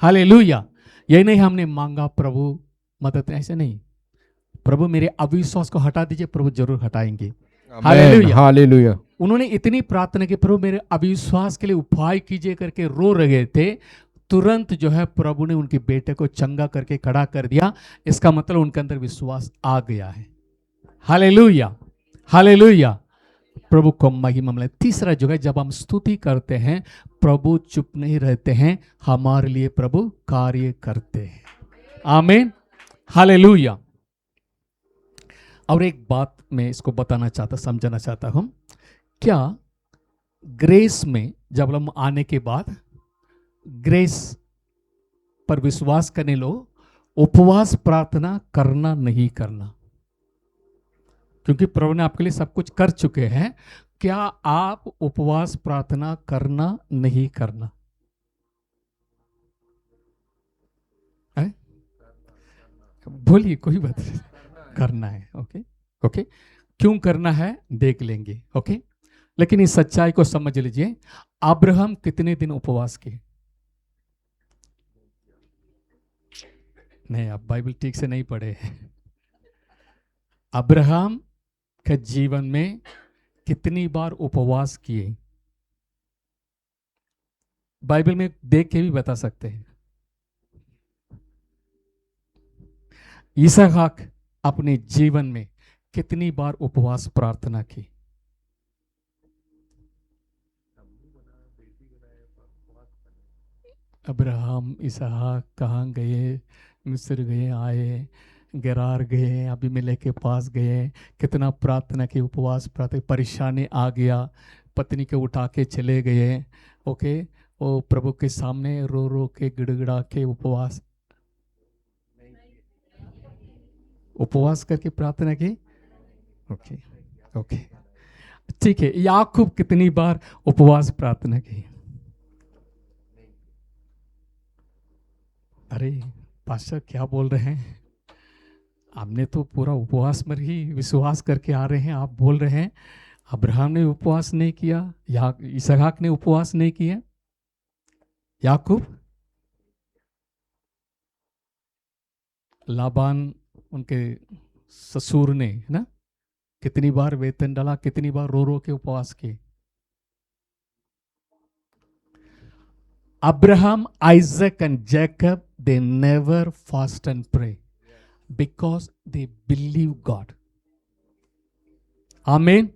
हालेलुया। यही नहीं हमने मांगा प्रभु मदद, ऐसे नहीं। प्रभु मेरे अविश्वास को हटा दीजिए, प्रभु जरूर हटाएंगे। हालेलुया।
हालेलुया।
उन्होंने इतनी प्रार्थना की प्रभु मेरे अविश्वास के लिए उपाय कीजिए करके रो रहे थे। तुरंत जो है प्रभु ने उनके बेटे को चंगा करके खड़ा कर दिया। इसका मतलब उनके अंदर विश्वास आ गया है। हालेलुया, हालेलुया। प्रभु को महिमा मिले। तीसरा जो है, जब हम स्तुति करते हैं प्रभु चुप नहीं रहते हैं, हमारे लिए प्रभु कार्य करते हैं। आमीन, हालेलुया। और एक बात मैं इसको बताना चाहता, समझाना चाहता हूं। क्या ग्रेस में जब हम आने के बाद ग्रेस पर विश्वास करने लो, उपवास प्रार्थना करना नहीं करना, क्योंकि प्रभु ने आपके लिए सब कुछ कर चुके हैं। क्या आप उपवास प्रार्थना करना नहीं करना है? बोलिए, कोई बात नहीं, करना है। ओके, ओके, क्यों करना है देख लेंगे। ओके, लेकिन इस सच्चाई को समझ लीजिए। अब्राहम कितने दिन उपवास किए? नहीं, आप बाइबल ठीक से नहीं पढ़े हैं। अब्राहम के जीवन में कितनी बार उपवास किए? बाइबल में देख के भी बता सकते हैं। इसहाक अपने जीवन में कितनी बार उपवास प्रार्थना की? अब्राहम इसहाक कहाँ गए? मिस्र गए, आए, गेरार गए, अबीमेलेक के पास गए, कितना प्रार्थना की, उपवास प्रार्थना, परेशानी आ गया, पत्नी को उठा के चले गए। ओके, वो प्रभु के सामने रो रो के गिड़गिड़ा के उपवास करके प्रार्थना की। ओके, ओके, ठीक है। याकूब कितनी बार उपवास प्रार्थना की? अरे पास्टर क्या बोल रहे हैं? हमने तो पूरा उपवास में ही विश्वास करके आ रहे हैं, आप बोल रहे हैं अब्राहम ने उपवास नहीं किया, या इसहाक ने उपवास नहीं किया? याकूब, लाबान उनके ससुर ने, है ना, कितनी बार वेतन डाला, कितनी बार रो रो के उपवास किए? Abraham, Isaac and Jacob, they never fast and pray because they believe God. Amen.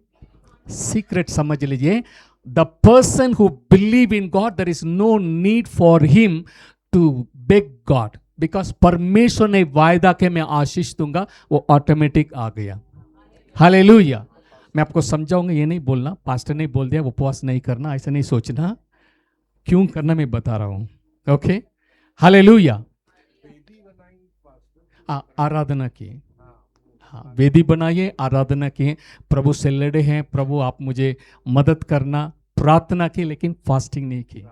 Secret समझ लीजिए। The person who believe in God, there is no need for him to beg God, because परमेश्वर ने वायदा के मैं आशीष दूंगा, वो automatic आ गया। हालेलुया। मैं आपको समझाऊंगा, ये नहीं बोलना पास्टर ने बोल दिया उपवास नहीं करना, ऐसा नहीं सोचना, क्यों करना मैं बता रहा हूं। Okay, hallelujah. आराधना की, हाँ वेदी बनाइए, आराधना की, प्रभु से लड़े हैं, प्रभु आप मुझे मदद करना, प्रार्थना की, लेकिन फास्टिंग नहीं की।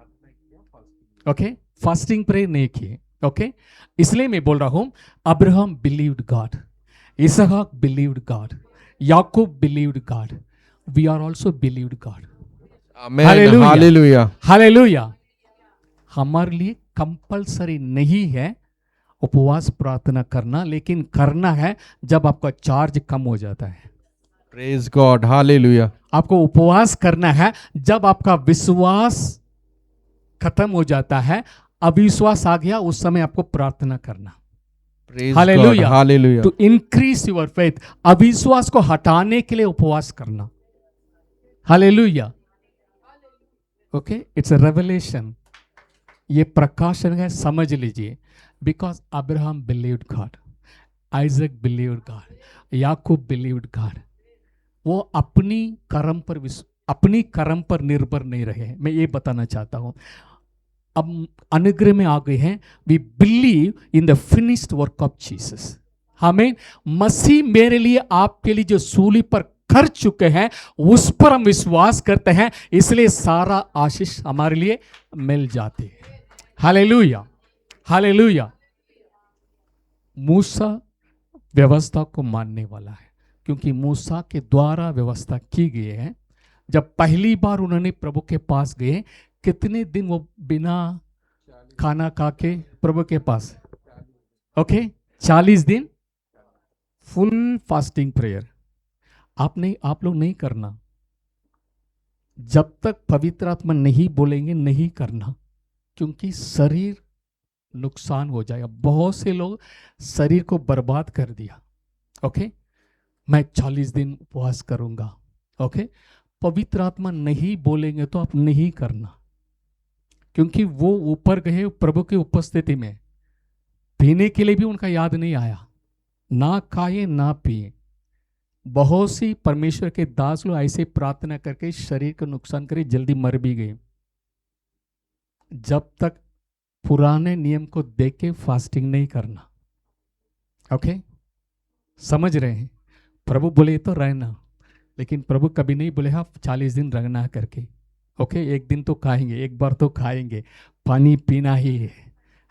ओके, फास्टिंग प्रेयर नहीं की। ओके, इसलिए मैं बोल रहा हूं अब्राहम बिलीव्ड गॉड, इसहाक बिलीव्ड गॉड, याकूब believed God, we are also believed God.
Amen,
hallelujah,
hallelujah.
Hallelujah. हमारे लिए कंपलसरी नहीं है उपवास प्रार्थना करना, लेकिन करना है जब आपका चार्ज कम हो जाता है।
Praise God, hallelujah.
आपको उपवास करना है जब आपका विश्वास खत्म हो जाता है, अविश्वास आ गया, उस समय आपको प्रार्थना करना।
Praise God,
hallelujah,
hallelujah.
To increase your faith, अविश्वास को हटाने के लिए उपवास करना। Hallelujah. Okay, it's a revelation, ये प्रकाशन है, समझ लीजिए। Because Abraham believed God, Isaac believed God, याकूब बिलीव्ड गॉड। वो अपनी कर्म पर निर्भर नहीं रहे। मैं ये बताना चाहता हूं, अब अनुग्रह में आ गए हैं। We believe in the finished work of Jesus. हमें मसीह मेरे लिए आपके लिए जो सूली पर कर चुके हैं उस पर हम विश्वास करते हैं, इसलिए सारा आशीष हमारे लिए मिल जाती है। हालेलुया, हालेलुया। मूसा व्यवस्था को मानने वाला है, क्योंकि मूसा के द्वारा व्यवस्था की गई है। जब पहली बार उन्होंने प्रभु के पास गए, कितने दिन वो बिना खाना खा के प्रभु के पास? ओके, 40 दिन फुल फास्टिंग प्रेयर। आप लोग नहीं करना, जब तक पवित्र आत्मा नहीं बोलेंगे नहीं करना, क्योंकि शरीर नुकसान हो जाएगा। बहुत से लोग शरीर को बर्बाद कर दिया। ओके, मैं 40 दिन उपवास करूंगा। ओके, पवित्र आत्मा नहीं बोलेंगे तो आप नहीं करना, क्योंकि वो ऊपर गए प्रभु की उपस्थिति में, पीने के लिए भी उनका याद नहीं आया, ना खाए ना पिए। बहुत सी परमेश्वर के दास लोग ऐसे प्रार्थना करके शरीर को नुकसान करे, जल्दी मर भी गए। जब तक पुराने नियम को देख के फास्टिंग नहीं करना। ओके, समझ रहे हैं? प्रभु बोले तो रहना, लेकिन प्रभु कभी नहीं बोले आप 40 दिन रहना करके। ओके, एक दिन तो खाएंगे, एक बार तो खाएंगे, पानी पीना ही है।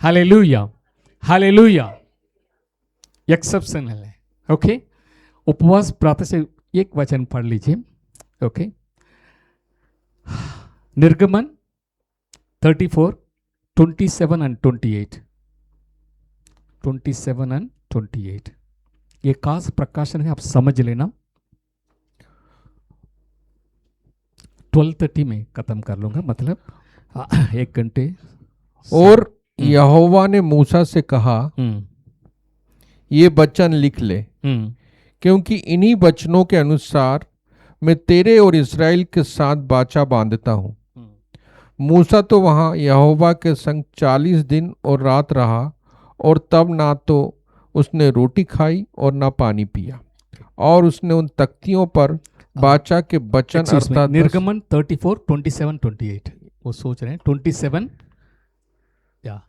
हालेलुया, हालेलुया। एक्सेप्शनल है। ओके, उपवास प्रार्थना से एक वचन पढ़ लीजिए। ओके, निर्गमन 34, 27 and 28, 27 and 28, ये खास प्रकाशन है, आप समझ लेना। 12:30 में खत्म कर लूंगा, मतलब 1 घंटे।
और यहोवा ने मूसा से कहा, ये वचन लिख ले, क्योंकि इन्हीं वचनों के अनुसार मैं तेरे और इस्राएल के साथ बाचा बांधता हूँ। मूसा तो वहाँ यहोवा के संग 40 दिन और रात रहा, और तब ना तो उसने रोटी खाई और ना पानी पिया, और उसने उन तख्तियों पर बाचा के वचन अर्थात
निर्गमन 34, 27, 28, वो सोच रहे हैं 27, या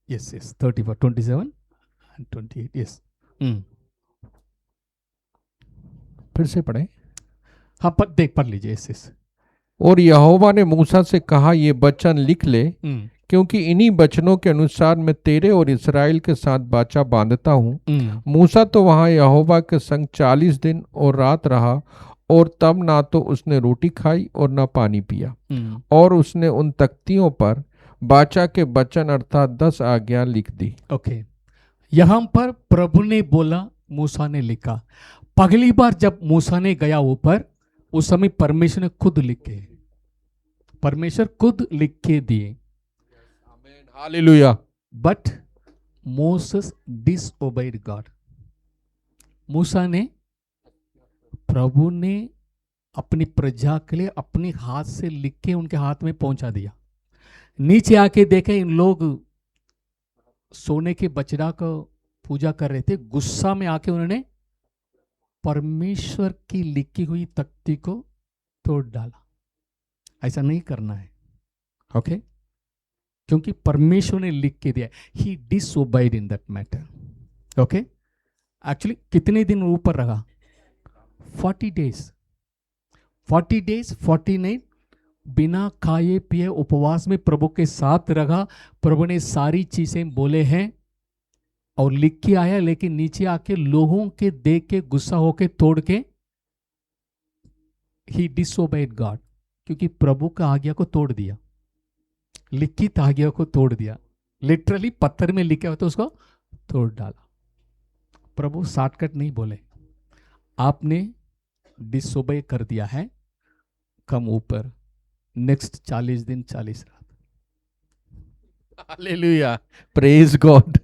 यस यस 34, 27 and 28, यस।
फिर से पढ़े।
हाँ, पढ़ लीजिए। यस।
और यहोवा ने मूसा से कहा, ये वचन लिख ले, क्योंकि इन्हीं वचनों के अनुसार मैं तेरे और इस्राएल के साथ बाचा बांधता हूँ। मूसा तो वहाँ यहोवा के संग 40 दिन और रात रहा, और तब ना तो उसने रोटी खाई और ना पानी पिया, और उसने उन तख्तियों पर बाचा के वचन अर्थात 10 आज्ञा लिख दी।
ओके, यहां पर प्रभु ने बोला, मूसा ने लिखा। पहली बार जब मूसा ने गया ऊपर, उस समय परमेश्वर ने खुद लिखे, परमेश्वर खुद लिख के दिए।
हालेलुया।
But Moses disobeyed God. मूसा ने, प्रभु ने अपनी प्रजा के लिए अपने हाथ से लिख के उनके हाथ में पहुंचा दिया। नीचे आके देखे इन लोग सोने के बछड़ा को पूजा कर रहे थे, गुस्सा में आके उन्होंने परमेश्वर की लिखी हुई तख्ती को तोड़ डाला। ऐसा नहीं करना है, ओके? क्योंकि परमेश्वर ने लिख के दिया। He disobeyed in that matter, okay? Actually कितने दिन ऊपर रहा? 40 डेज, 40 डेज 40 नाइट बिना खाए पिए उपवास में प्रभु के साथ रहा। प्रभु ने सारी चीजें बोले हैं और लिख के आया, लेकिन नीचे आके लोगों के देख के गुस्सा होके तोड़ के ही डिसओबेड गॉड, क्योंकि प्रभु का आज्ञा को तोड़ दिया, लिखित आज्ञा को तोड़ दिया। लिटरली पत्थर में लिखा हुआ तो उसको तोड़ डाला। प्रभु शॉर्टकट नहीं बोले, आपने डिसओबे कर दिया है, कम ऊपर नेक्स्ट 40 दिन 40 रात।
Hallelujah, praise God.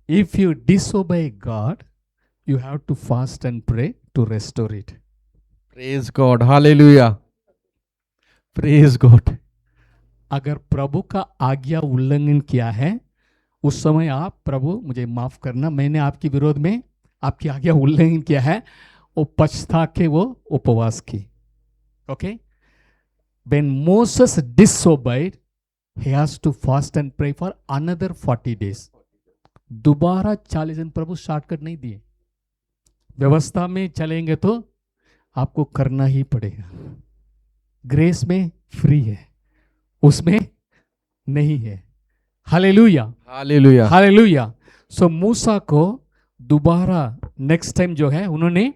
If you disobey God, you have to fast and pray to restore it.
Praise God, hallelujah, praise God.
अगर प्रभु का आज्ञा उल्लंघन किया है, उस समय आप, प्रभु मुझे माफ करना, मैंने आपके विरोध में आपकी आज्ञा उल्लंघन किया है, वो पछता के वो उपवास की, okay? When Moses disobeyed, he has to fast and pray for another 40 days. दोबारा 40 दिन। प्रभु शॉर्टकट नहीं दिए। व्यवस्था में चलेंगे तो आपको करना ही पड़ेगा। ग्रेस में फ्री है, उसमें नहीं है। हालेलुया,
हालेलुया,
हालेलुया। सो मूसा को दोबारा नेक्स्ट टाइम जो है, उन्होंने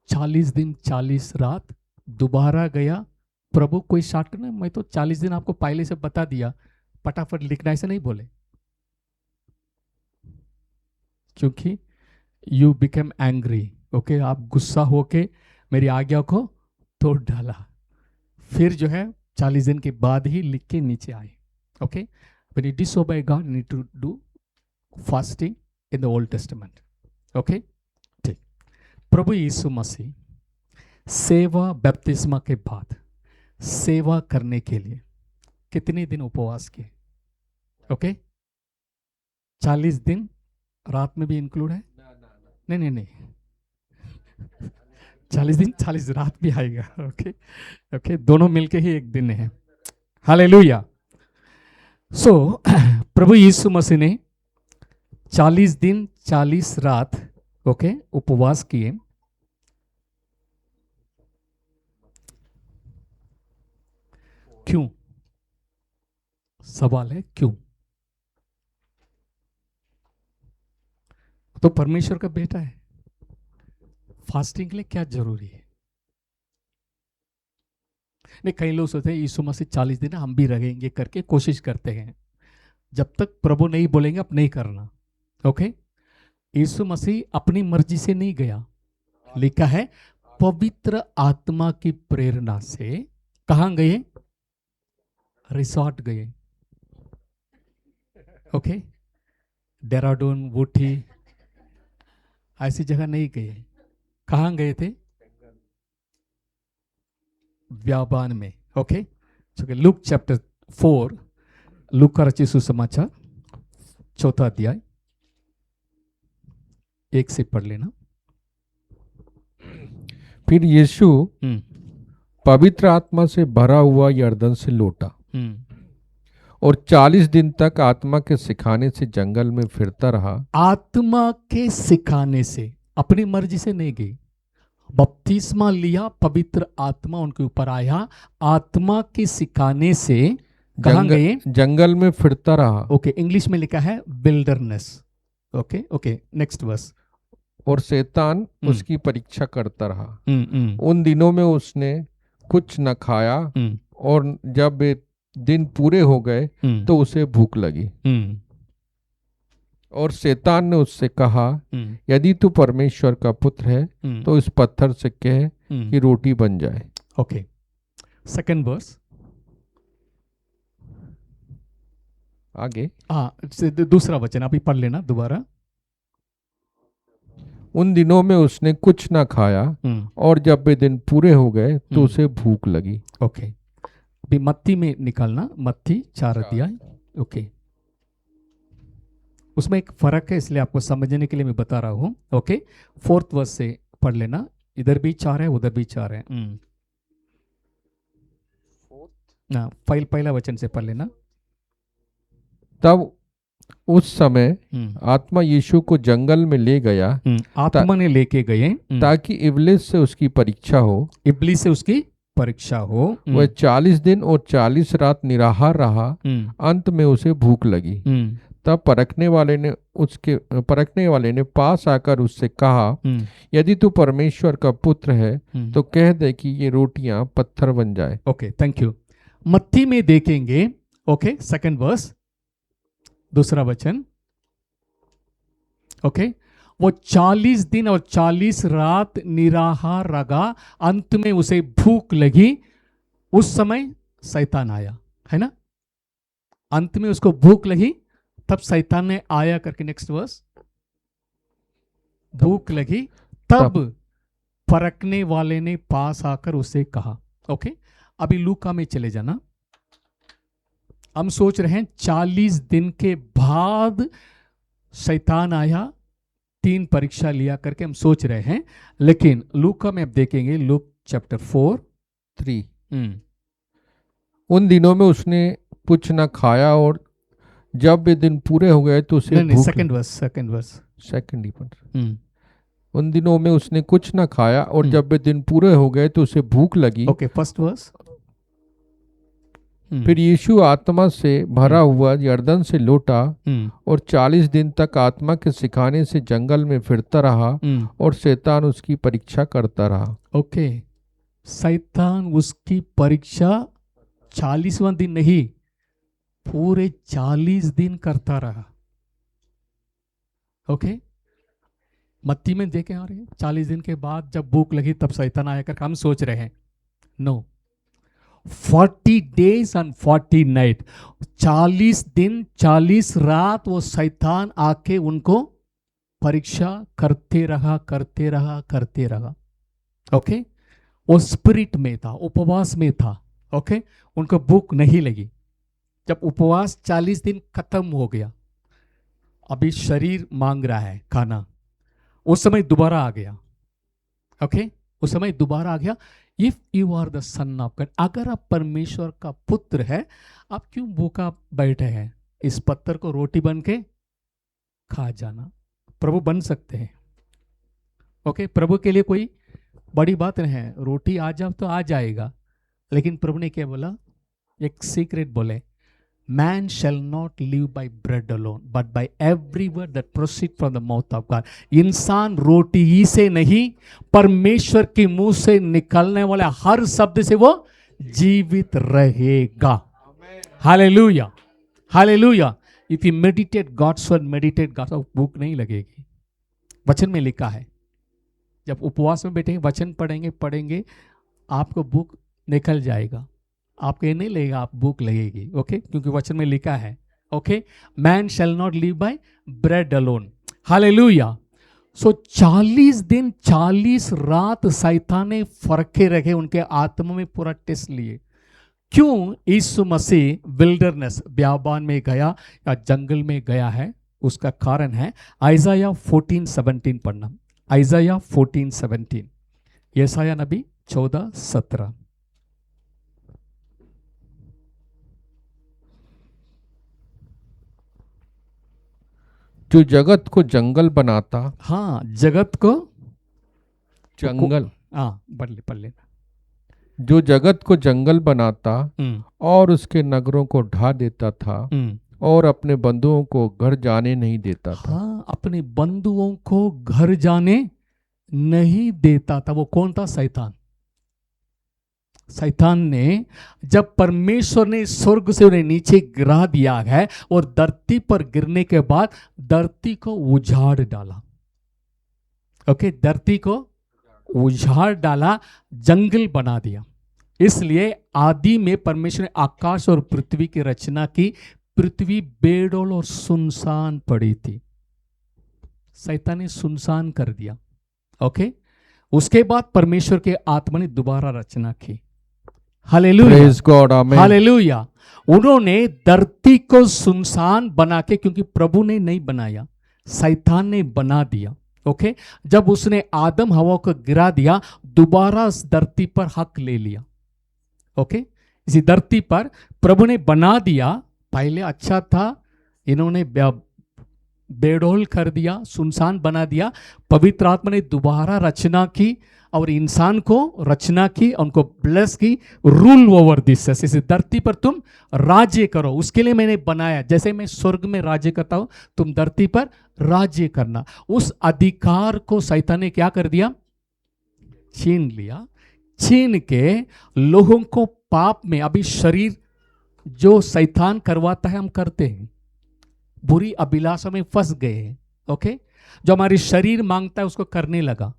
40 दिन 40 रात दोबारा गया। प्रभु कोई शॉर्टकट नहीं, मैं तो 40 दिन आपको पहले से बता दिया, फटाफट लिखना, ऐसे नहीं बोले। क्योंकि यू बिकम एंग्री, ओके? आप गुस्सा होके मेरी आज्ञा को तोड़ डाला। फिर जो है 40 दिन के बाद ही लिख के नीचे आए, okay? When you disobey God, you need to do fasting in the Old Testament, okay? ठीक। प्रभु यीशु मसीह सेवा बपतिस्मा के बाद सेवा करने के लिए कितने दिन उपवास किए? ओके? 40 दिन रात में भी इंक्लूड है? नहीं नहीं नहीं, 40 दिन 40 रात भी आएगा, ओके? ओके, दोनों मिलके ही एक दिन है। हालेलुया। सो प्रभु यीशु मसीह ने 40 दिन 40 रात, ओके, उपवास किए। क्यों? सवाल है क्यों? तो परमेश्वर का बेटा है, फास्टिंग के लिए क्या जरूरी है? नहीं, कई लोग सोचते हैं यीशु मसीह 40 दिन हम भी रहेंगे करके कोशिश करते हैं। जब तक प्रभु नहीं बोलेंगे अब नहीं करना, ओके? यीशु मसीह अपनी मर्जी से नहीं गया, लिखा है पवित्र आत्मा की प्रेरणा से। कहां गए? रिसोर्ट गए, ओके? देहरादून, वूटी, ऐसी जगह नहीं गए। कहां गए थे? व्यापान में, ओके? लूक चैप्टर 4, लूक का रचित सुसमाचार 4 अध्याय 1 से पढ़ लेना।
फिर यीशु पवित्र आत्मा से भरा हुआ यरदन से लौटा और 40 दिन तक आत्मा के सिखाने से जंगल में फिरता रहा।
आत्मा के सिखाने से, अपनी मर्जी से नहीं गई। बपतिस्मा लिया, पवित्र आत्मा उनके ऊपर आया, आत्मा के सिखाने से कहां गए?
जंगल में फिरता रहा।
ओके, इंग्लिश में लिखा है wilderness, okay? Okay, next verse.
और शैतान उसकी परीक्षा करता रहा। उन दिनों में उसने कुछ न खाया और जब दिन पूरे हो गए तो उसे भूख लगी। और शैतान ने उससे कहा, यदि तू परमेश्वर का पुत्र है तो इस पत्थर से कह कि रोटी बन जाए।
ओके, सेकंड वर्स
आगे।
दूसरा वचन अभी पढ़ लेना दोबारा।
उन दिनों में उसने कुछ ना खाया और जब वे दिन पूरे हो गए तो उसे भूख लगी।
ओके, अभी मत्ती में निकालना, मत्ती 4 अध्याय, ओके? उसमें एक फर्क है, इसलिए आपको समझने के लिए मैं बता रहा हूँ। ओके, 4th वर्स से पढ़ लेना। इधर भी 4 है, उधर भी 4 है। ना, पहला वचन से पढ़ लेना।
तब उस समय आत्मा यीशु को जंगल में ले गया,
आत्मा ने लेके गए
ताकि इब्लिस से उसकी परीक्षा हो।
इब्लिस से उसकी परीक्षा हो।
वह 40 दिन और 40 रात निराहार रहा। अंत में उसे भूख लगी। तब परखने वाले ने पास आकर उससे कहा, यदि तू परमेश्वर का पुत्र है तो कह दे कि ये रोटियां पत्थर बन जाए।
Okay, thank you. मत्ती में देखेंगे, ओके, 2nd वर्स, दूसरा वचन। ओके, वो 40 दिन और 40 रात निराहार रहा, अंत में उसे भूख लगी। उस समय शैतान आया, है ना। अंत में उसको भूख लगी, तब शैतान ने आया करके, नेक्स्ट वर्स, भूख लगी तब परखने वाले ने पास आकर उसे कहा। ओके, अभी लूका में चले जाना। हम सोच रहे हैं 40 दिन के बाद शैतान आया, 3 परीक्षा लिया करके हम सोच रहे हैं, लेकिन लूका में अब देखेंगे, लूक चैप्टर 4:3।
उन दिनों में उसने कुछ न खाया और जब वे दिन पूरे हो गए तो उसे भूख।
Second verse.
सेकंड ही पढ़। उन दिनों में उसने कुछ न खाया और जब वे दिन पूरे हो गए तो उसे भूख लगी।
Okay, first verse.
फिर यीशु आत्मा से भरा हुआ यरदन से लौटा और 40 दिन तक आत्मा के सिखाने से जंगल में फिरता रहा और शैतान उसकी परीक्षा करता रहा।
ओके, शैतान उसकी परीक्षा 40वां दिन नहीं, पूरे 40 दिन करता रहा। ओके, मत्ती में देखें, आ रहे हैं 40 दिन के बाद जब भूख लगी तब शैतान आया कर, हम सोच रहे हैं नो, 40 days and 40 night, 40 दिन 40 रात वो शैतान आके उनको परीक्षा करते रहा। ओके, वो स्पिरिट में था, उपवास में था। ओके, उनको भूख नहीं लगी। जब उपवास 40 दिन खत्म हो गया, अभी शरीर मांग रहा है खाना, उस समय दोबारा आ गया। ओके, उस समय दोबारा आ गया। If you are the son of God, अगर आप परमेश्वर का पुत्र है, आप क्यों भूखा बैठे हैं? इस पत्थर को रोटी बन के खा जाना। प्रभु बन सकते हैं। ओके, प्रभु के लिए कोई बड़ी बात नहीं है, रोटी आ जाओ तो आ जाएगा। लेकिन प्रभु ने क्या बोला? एक सीक्रेट बोले, Man shall not live by bread alone, but by every word that proceeds from the mouth of God. इंसान रोटी ही से नहीं, परमेश्वर के मुंह से निकलने वाले हर शब्द से वो जीवित रहेगा। Hallelujah, hallelujah. If you meditate God's word, meditate God's word, भूख नहीं लगेगी। वचन में लिखा है, जब उपवास में बैठेंगे, वचन पढ़ेंगे, आपको भूख निकल जाएगा। आपको ये नहीं लगेगा आप भूख लगेगी। ओके, क्योंकि वचन में लिखा है, okay, man shall not live by bread alone. हालेलुया। सो 40 दिन 40 रात शैतान ने फरके रखे, उनके आत्मा में पूरा टेस्ट लिए। क्यों यीशु मसीह विल्डरनेस, बियाबान में गया या जंगल में गया है? उसका कारण है आइजाया 14:17 पढ़ना। आइजाया 14:17, यशायाह नबी 14:17।
जो जगत को जंगल बनाता,
हाँ, जगत को
जंगल,
हाँ, पढ़ लेना।
जो जगत को जंगल बनाता और उसके नगरों को ढा देता था और अपने बंधुओं को घर जाने नहीं देता था।
हाँ, अपने बंधुओं को घर जाने नहीं देता था। वो कौन था? शैतान। शैतान ने, जब परमेश्वर ने स्वर्ग से उन्हें नीचे गिरा दिया है और धरती पर गिरने के बाद धरती को उजाड़ डाला। ओके, धरती को उजाड़ डाला, जंगल बना दिया। इसलिए आदि में परमेश्वर ने आकाश और पृथ्वी की रचना की। पृथ्वी बेडौल और सुनसान पड़ी थी, शैतान ने सुनसान कर दिया। ओके, उसके बाद परमेश्वर के आत्मा ने दोबारा रचना की। हालेलुया,
प्रेज गॉड, आमेन।
हालेलुया। उन्होंने धरती को सुनसान बना के, क्योंकि प्रभु ने नहीं बनाया, शैतान ने बना दिया। ओके, जब उसने आदम हवा को गिरा दिया, दोबारा इस धरती पर हक ले लिया। ओके, इसी धरती पर प्रभु ने बना दिया। पहले अच्छा था, इन्होंने बेडोल कर दिया, सुनसान बना दिया। पवित्र आत्मा ने दोबारा रचना की और इंसान को रचना की, उनको ब्लेस की। रूल ओवर दिस, इस धरती पर तुम राज्य करो, उसके लिए मैंने बनाया। जैसे मैं स्वर्ग में राज्य करता हूं, तुम धरती पर राज्य करना। उस अधिकार को शैतान ने क्या कर दिया? छीन लिया। छीन के लोगों को पाप में, अभी शरीर जो शैतान करवाता है हम करते हैं, बुरी अभिलाषा में फंस गए हैं। ओके, जो हमारी शरीर मांगता है उसको करने लगा।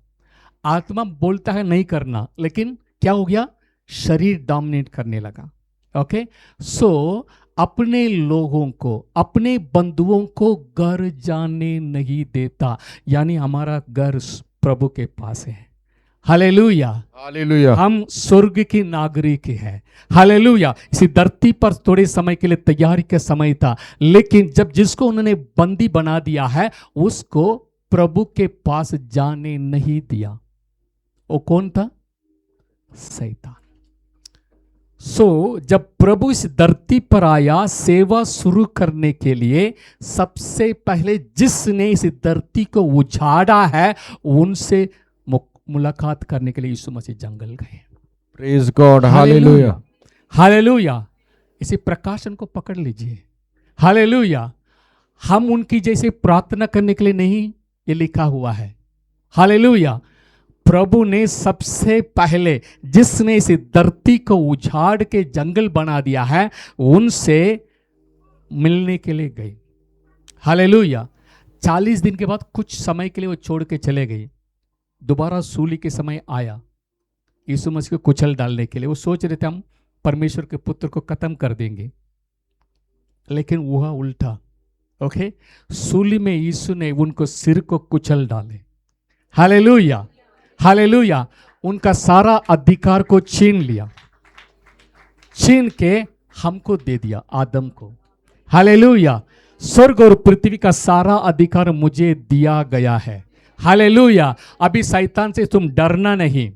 आत्मा बोलता है नहीं करना, लेकिन क्या हो गया? शरीर डोमिनेट करने लगा। ओके, सो अपने लोगों को, अपने बंधुओं को घर जाने नहीं देता, यानी हमारा घर प्रभु के पास है। हालेलुया,
हालेलुया,
हम स्वर्ग की नागरिक हैं। हालेलुया। इसी धरती पर थोड़े समय के लिए तैयारी का समय था, लेकिन जब जिसको उन्होंने बंदी बना दिया है, उसको प्रभु के पास जाने नहीं दिया। वो कौन था? शैतान। जब प्रभु इस धरती पर आया सेवा शुरू करने के लिए, सबसे पहले जिसने इस धरती को उजाड़ा है, उनसे मुलाकात करने के लिए यीशु मसीह जंगल गए।
Praise God, hallelujah,
hallelujah. इसी प्रकाशन को पकड़ लीजिए। हालेलुया। हम उनकी जैसे प्रार्थना करने के लिए नहीं ये लिखा हुआ है। हालेलुया। प्रभु ने सबसे पहले जिसने इस धरती को उजाड़ के जंगल बना दिया है, उनसे मिलने के लिए गए। हालेलुया। 40 दिन के बाद कुछ समय के लिए वो छोड़ के चले गए। दोबारा सूली के समय आया यीशु मसीह को कुचल डालने के लिए। वो सोच रहे थे हम परमेश्वर के पुत्र को खत्म कर देंगे, लेकिन वह उल्टा। ओके, सूली में यीशु ने उनको सिर को कुचल डाले। Hallelujah, hallelujah. उनका सारा अधिकार को छीन लिया, छीन के हमको दे दिया, आदम को। हालेलुया। स्वर्ग और पृथ्वी का सारा अधिकार मुझे दिया गया है। हालेलुया। अभी शैतान से तुम डरना नहीं।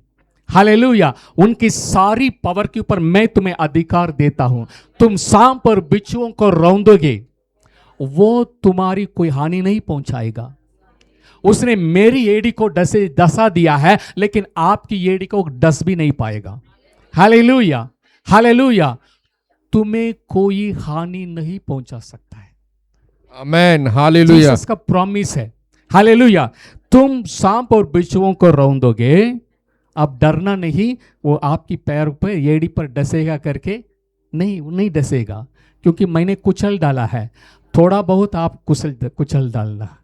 हालेलुया। उनकी सारी पावर के ऊपर मैं तुम्हें अधिकार देता हूं। तुम सांप और बिच्छुओं को रौंदोगे, वो तुम्हारी कोई हानि नहीं पहुंचाएगा। उसने मेरी एड़ी को डसा दिया है, लेकिन आपकी एड़ी को डस भी नहीं पाएगा। Hallelujah, hallelujah. तुम्हें कोई हानि नहीं पहुंचा सकता है।
आमेन, हालेलुया।
जीसस का प्रॉमिस है। हालेलुया। तुम सांप और बिच्छुओं को रौंदोगे, अब डरना नहीं। वो आपकी पैर पर, एड़ी पर डसेगा करके नहीं, वो नहीं डसेगा, क्योंकि मैंने कुचल डाला है। थोड़ा बहुत आप कुचल डालना।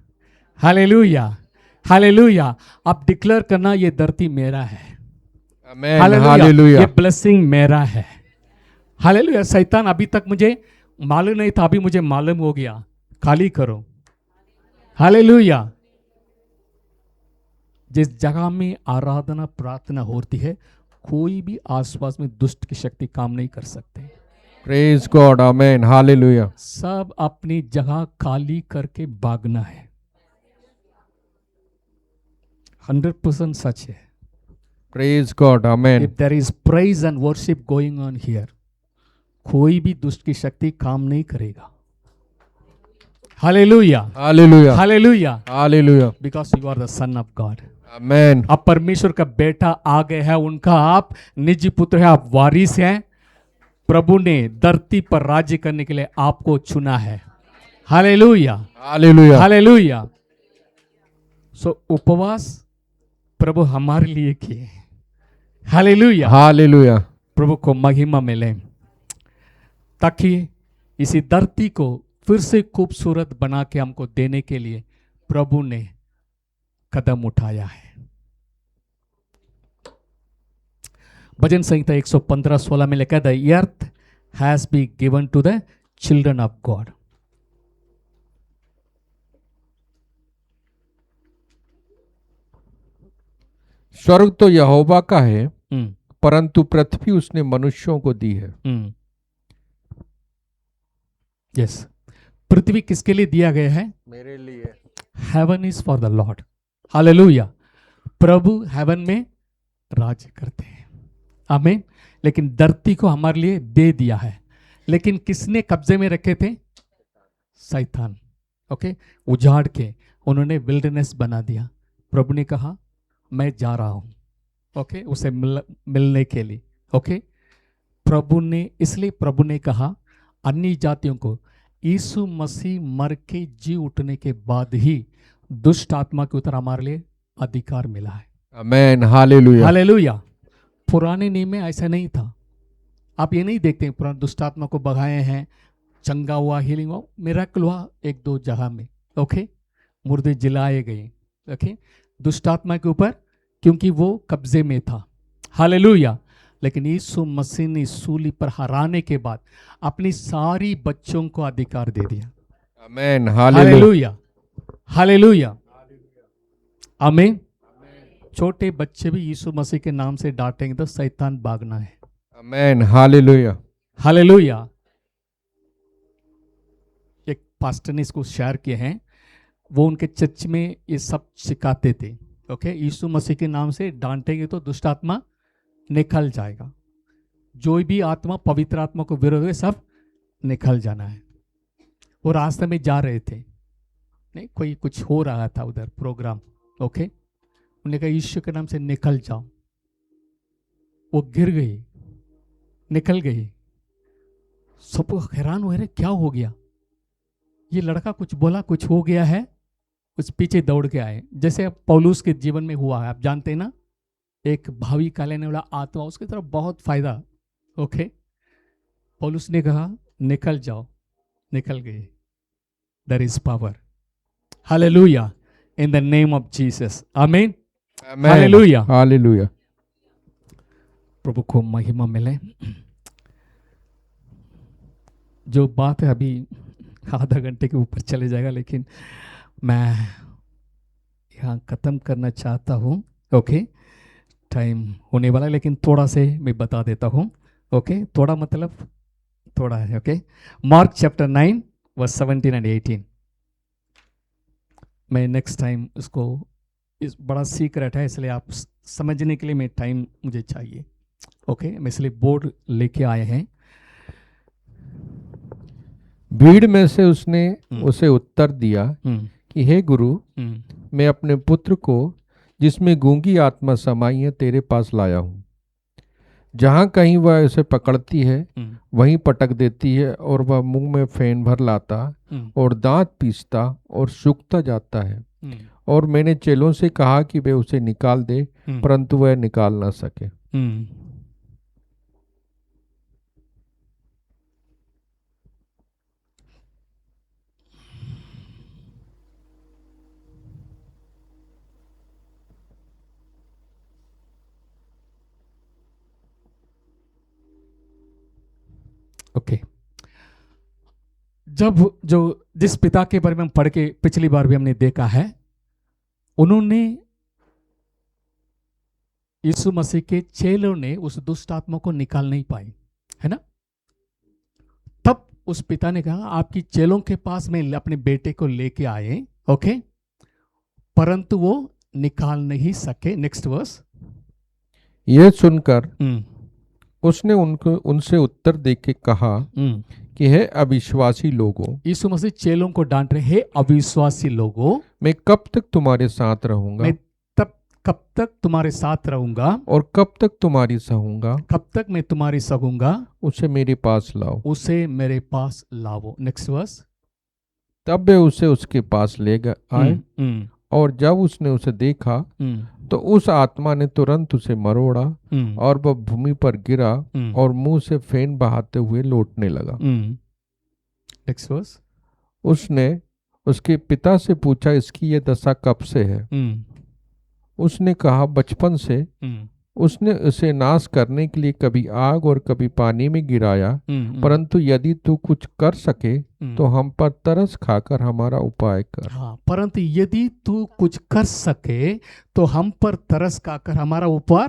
Hallelujah, hallelujah. आप डिक्लेयर करना ये धरती मेरा है।
आमेन,
हालेलुया।
हालेलुया।
ये ब्लेसिंग मेरा है। हालेलुया। शैतान अभी तक मुझे मालूम नहीं था, अभी मुझे मालूम हो गया। खाली करो। हालेलुया। जिस जगह में आराधना प्रार्थना होती है, कोई भी आसपास में दुष्ट की शक्ति काम नहीं कर सकते।
प्रेज गॉड, आमेन, हालेलुया।
सब अपनी जगह खाली करके भागना है। 100% सच है।
प्रेज गॉड, आमेन।
If there is praise and worship going on here, कोई भी दुष्ट की शक्ति काम नहीं करेगा। हालेलुया,
हालेलुया,
हालेलुया।
हालेलुया।
Because you are the son of God.
आमेन।
अब परमेश्वर का बेटा आ गए है, उनका आप निजी पुत्र है, आप वारिस हैं। प्रभु ने धरती पर राज्य करने के लिए आपको चुना है। हालेलुया,
हालेलुया,
हालेलुया। उपवास प्रभु हमारे लिए किए। Hallelujah,
hallelujah.
प्रभु को महिमा मिले, ताकि इसी धरती को फिर से खूबसूरत बना के हमको देने के लिए प्रभु ने कदम उठाया है। भजन संहिता 115:16 में लिखा, the earth has been given to the children of God.
स्वर्ग तो यहोवा का है, परंतु पृथ्वी उसने मनुष्यों को दी है।
यस, पृथ्वी किसके लिए दिया गया है?
मेरे लिए।
Heaven is for the Lord. Hallelujah. प्रभु हेवन में राज्य करते हैं, आमीन। लेकिन धरती को हमारे लिए दे दिया है, लेकिन किसने कब्जे में रखे थे? शैतान। ओके, उजाड़ के उन्होंने विल्डरनेस बना दिया। प्रभु ने कहा मैं जा रहा हूं, ओके, उसे मिलने के लिए। ओके, प्रभु ने, इसलिए प्रभु ने कहा अन्य जातियों को यीशु मसीह मर के जी उठने के बाद ही दुष्ट आत्मा के ऊपर हमारे लिए अधिकार मिला है।
आमेन, हालेलुया।
हालेलुया। पुराने नियम में ऐसा नहीं था। आप ये नहीं देखते पुराने दुष्ट आत्मा को भगाए हैं, चंगा हुआ, हीलिंग हुआ, मिरेकल हुआ एक दो जगह में। ओके, मुर्दे जिलाए गए। ओके, दुष्ट आत्मा के ऊपर, क्योंकि वो कब्जे में था। हालेलुया। लेकिन यीशु मसीह ने सूली पर हराने के बाद अपनी सारी बच्चों को अधिकार दे दिया।
आमेन, हालेलुया।
हालेलुया, हालेलुया, आमीन। छोटे बच्चे भी यीशु मसीह के नाम से डांटेंगे तो शैतान भागना है।
आमेन, हालेलुया।
हालेलुया। एक पास्टर ने इसको शेयर किए हैं, वो उनके चर्च में ये सब सिखाते थे। ओके, यीशु मसीह के नाम से डांटेंगे तो दुष्ट आत्मा निकल जाएगा। जो भी आत्मा पवित्र आत्मा को विरोध है सब निकल जाना है। वो रास्ते में जा रहे थे, नहीं कोई कुछ हो रहा था उधर प्रोग्राम। ओके, उन्होंने कहा यीशु के नाम से निकल जाओ। वो गिर गई, निकल गई। सब हैरान हुए, रे क्या हो गया? ये लड़का कुछ बोला, कुछ हो गया है, उस पीछे दौड़ के आए। जैसे अब पौलुस के जीवन में हुआ है, आप जानते हैं ना, एक भावी काल आने वाला आत्मा, उसकी तरफ बहुत फायदा। ओके, पौलुस ने कहा निकल जाओ, निकल गए। There is power. Hallelujah, in the name of Jesus, आमीन, हालेलुया,
हालेलुया।
प्रभु को महिमा मिले। जो बात है अभी आधा घंटे के ऊपर चले जाएगा, लेकिन मैं यहाँ खत्म करना चाहता हूँ। ओके, टाइम होने वाला है, लेकिन थोड़ा से मैं बता देता हूँ। ओके, थोड़ा मतलब थोड़ा है। Okay, Mark chapter 9 verse 17 and 18। मैं नेक्स्ट टाइम उसको, इस बड़ा सीक्रेट है, इसलिए आप समझने के लिए मैं टाइम मुझे चाहिए। ओके, मैं इसलिए बोर्ड लेके आए हैं।
भीड़ में से उसने उसे उत्तर दिया कि हे गुरु, मैं अपने पुत्र को जिसमें गूंगी आत्मा समाई है तेरे पास लाया हूँ। जहाँ कहीं वह उसे पकड़ती है वहीं पटक देती है, और वह मुंह में फेन भर लाता और दांत पीसता और सूखता जाता है। और मैंने चेलों से कहा कि वे उसे निकाल दे, परंतु वह निकाल ना सके।
ओके, जब जो जिस पिता के बारे में हम पढ़ के पिछली बार भी हमने देखा है, उन्होंने, यीशु मसीह के चेलों ने उस दुष्ट आत्मा को निकाल नहीं पाई, है ना। तब उस पिता ने कहा आपकी चेलों के पास में अपने बेटे को लेके आए, ओके, परंतु वो निकाल नहीं सके। Next verse.
यह सुनकर उसने उनसे उत्तर देके कहा कि हे अविश्वासी लोगों,
यीशु मसीह चेलों को डांट रहे, हे अविश्वासी लोगों,
मैं कब तक तुम्हारे साथ रहूंगा,
मैं कब तक तुम्हारे साथ रहूंगा,
और कब तक तुम्हारी सहूंगा,
कब तक मैं तुम्हारी सहूंगा,
उसे मेरे पास लाओ,
उसे मेरे पास लाओ। Next verse.
तब वे उसे उसके पास ले आए, और जब उसने उसे देखा तो उस आत्मा ने तुरंत उसे मरोड़ा, और वह भूमि पर गिरा और मुंह से फेन बहाते हुए लौटने लगा।
Next verse.
उसने उसके पिता से पूछा इसकी यह दशा कब से है। उसने कहा बचपन से। उसने उसे नाश करने के लिए कभी आग और कभी पानी में गिराया, परंतु यदि तू कुछ कर सके तो हम पर तरस खाकर हमारा उपाय कर।
हाँ, परंतु यदि तू कुछ कर सके तो हम पर तरस खाकर हमारा उपाय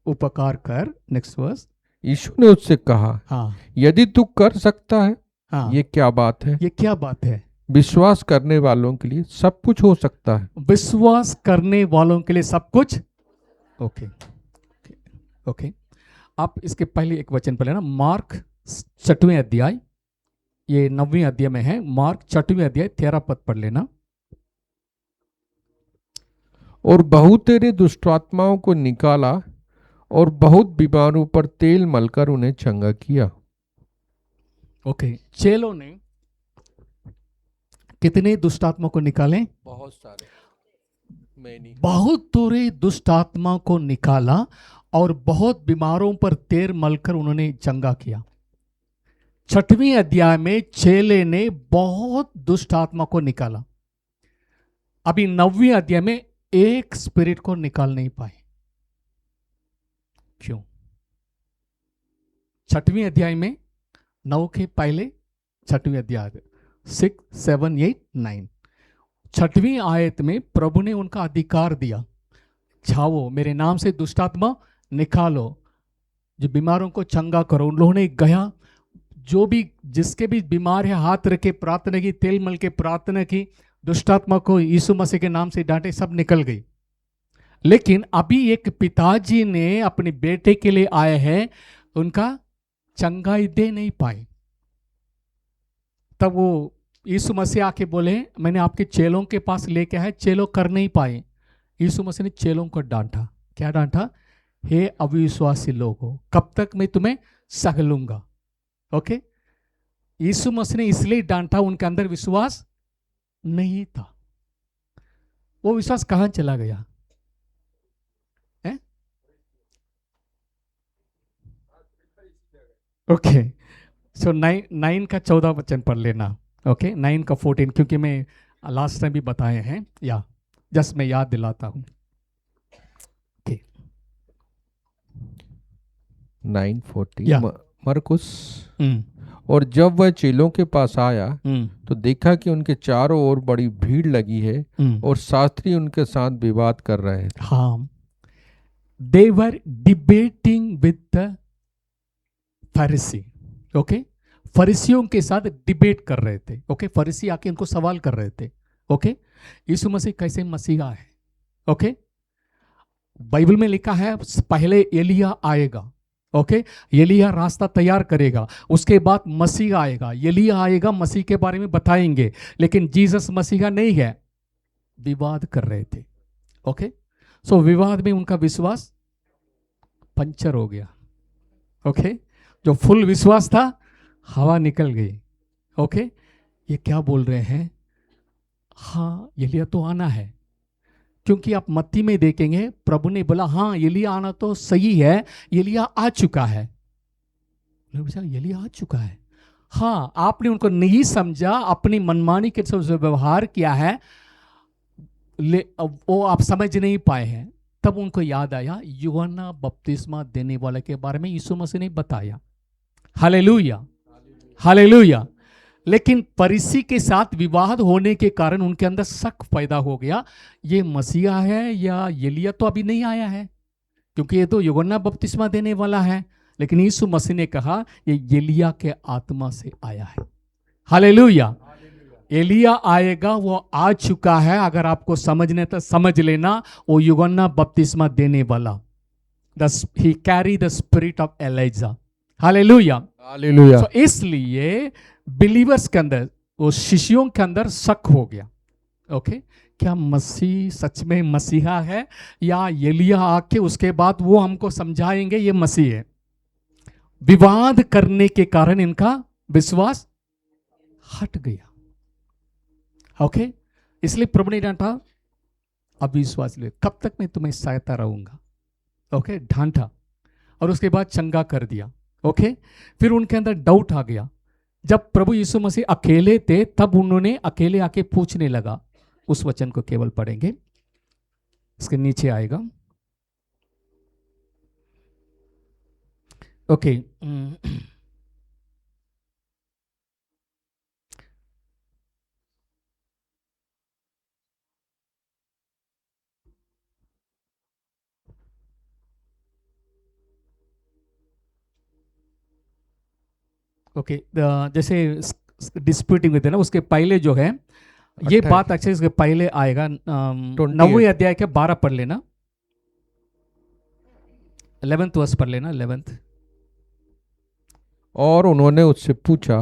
उपकार कर। Next verse.
यीशु ने उससे कहा,
हाँ
यदि तू कर सकता है,
हाँ,
ये क्या बात है?
ये क्या बात है?
विश्वास करने वालों के लिए सब कुछ हो सकता है।
विश्वास करने वालों के लिए सब कुछ। Okay okay. आप इसके पहले एक वचन पढ़ लेना, मार्क 6वें अध्याय, ये 9वें अध्याय में है। मार्क 6वें अध्याय 13 पद पढ़ लेना।
और बहुतेरे दुष्टात्माओं को निकाला और बहुत बीमारों पर तेल मलकर उन्हें चंगा किया।
ओके, चेलों ने कितने दुष्टात्मा को निकाले?
बहुत सारे, मैनी।
बहुत तोरे दुष्टात्मा को निकाला और बहुत बीमारों पर तेल मलकर उन्होंने चंगा किया। 6वें अध्याय में चेले ने बहुत दुष्ट आत्मा को निकाला। अभी 9वें अध्याय में एक स्पिरिट को निकाल नहीं पाए। क्यों? 6वें अध्याय में 9 के पहले 6वें अध्याय 6, 7, 8, 9 6वीं आयत में प्रभु ने उनका अधिकार दिया, जाओ मेरे नाम से दुष्टात्मा निकालो, जो बीमारों को चंगा करो। उन लोगों ने गया, जो भी जिसके भी बीमार है हाथ रखे प्रार्थना की, तेल मल के प्रार्थना की, दुष्टात्मा को यीशु मसीह के नाम से डांटे, सब निकल गई। लेकिन अभी एक पिताजी ने अपने बेटे के लिए आए हैं, उनका चंगाई दे नहीं पाए। तब वो यीशु मसीह आके बोले, मैंने आपके चेलों के पास लेके आए, चेलों कर नहीं पाए। यीशु मसीह ने चेलों को डांटा। क्या डांटा? हे अविश्वासी लोगों, कब तक मैं तुम्हें सह लूंगा। ओके, यीशु मसीह ने इसलिए डांटा, उनके अंदर विश्वास नहीं था। वो विश्वास कहां चला गया है? ओके, सो 9 का 14 वचन पढ़ लेना। ओके, 9 का 14, क्योंकि मैं लास्ट टाइम भी बताए हैं, या जस्ट मैं याद दिलाता हूं। ओके,
9:14
या
मरकुस। और जब वह चेलों के पास आया तो देखा कि उनके चारों ओर बड़ी भीड़ लगी है और शास्त्री उनके साथ विवाद कर रहे थे।
हाँ, दे वर डिबेटिंग विद द फरीसी। ओके, फरीसियों के साथ डिबेट कर रहे थे। ओके, फरीसी आके इनको सवाल कर रहे थे। ओके, यीशु मसीह कैसे मसीहा है? ओके, बाइबल में लिखा है पहले एलिया आएगा। ओके, एलिया रास्ता तैयार करेगा, उसके बाद मसीह आएगा। एलिया आएगा, मसीह के बारे में बताएंगे, लेकिन जीसस मसीहा नहीं है। विवाद कर रहे थे। ओके, सो विवाद में उनका विश्वास पंचर हो गया। ओके, जो फुल विश्वास था, हवा निकल गई। ओके, ये क्या बोल रहे हैं? हाँ, एलिया तो आना है। क्योंकि आप मत्ती में देखेंगे, प्रभु ने बोला हाँ एलिया आना तो सही है, एलिया आ चुका है। एलिया आ चुका है। हाँ, आपने उनको नहीं समझा, अपनी मनमानी के साथ व्यवहार किया है, वो आप समझ नहीं पाए हैं। तब उनको याद आया, यूहन्ना बपतिस्मा देने वाले के बारे में यीशु मसीह ने बताया। Hallelujah, hallelujah. लेकिन फरीसी के साथ विवाद होने के कारण उनके अंदर शक पैदा हो गया, ये मसीहा है या एलिया तो अभी नहीं आया है, क्योंकि ये तो यूहन्ना बपतिस्मा देने वाला है। लेकिन यीशु मसीह ने कहा ये एलिया के आत्मा से आया है। हालेलुया, एलिया आएगा, वो आ चुका है। अगर आपको समझने तो समझ लेना, वो यूहन्ना बपतिस्मा देने वाला, he carry the spirit of Elijah. हालेलुया,
हालेलुया।
तो इसलिए बिलीवर्स के अंदर, वो शिष्यों के अंदर शक हो गया। ओके, क्या मसीह सच में मसीहा है, या एलिया आके उसके बाद वो हमको समझाएंगे ये मसीह है? विवाद करने के कारण इनका विश्वास हट गया। ओके, इसलिए प्रभु ने डांटा, अविश्वास ले, कब तक मैं तुम्हें सहायता रहूंगा। ओके, डांटा, और उसके बाद चंगा कर दिया। ओके, फिर उनके अंदर डाउट आ गया। जब प्रभु यीशु मसीह अकेले थे, तब उन्होंने अकेले आके पूछने लगा। उस वचन को केवल पढ़ेंगे, इसके नीचे आएगा। ओके, ओके, जैसे डिस्प्यूटिंग विद है ना, उसके पहले जो है ये
28
बात एक्चुअली उसके पहले आएगा। 9वें अध्याय के 12 पढ़ लेना, 11th वर्स पढ़ लेना, 11th।
और उन्होंने उससे पूछा,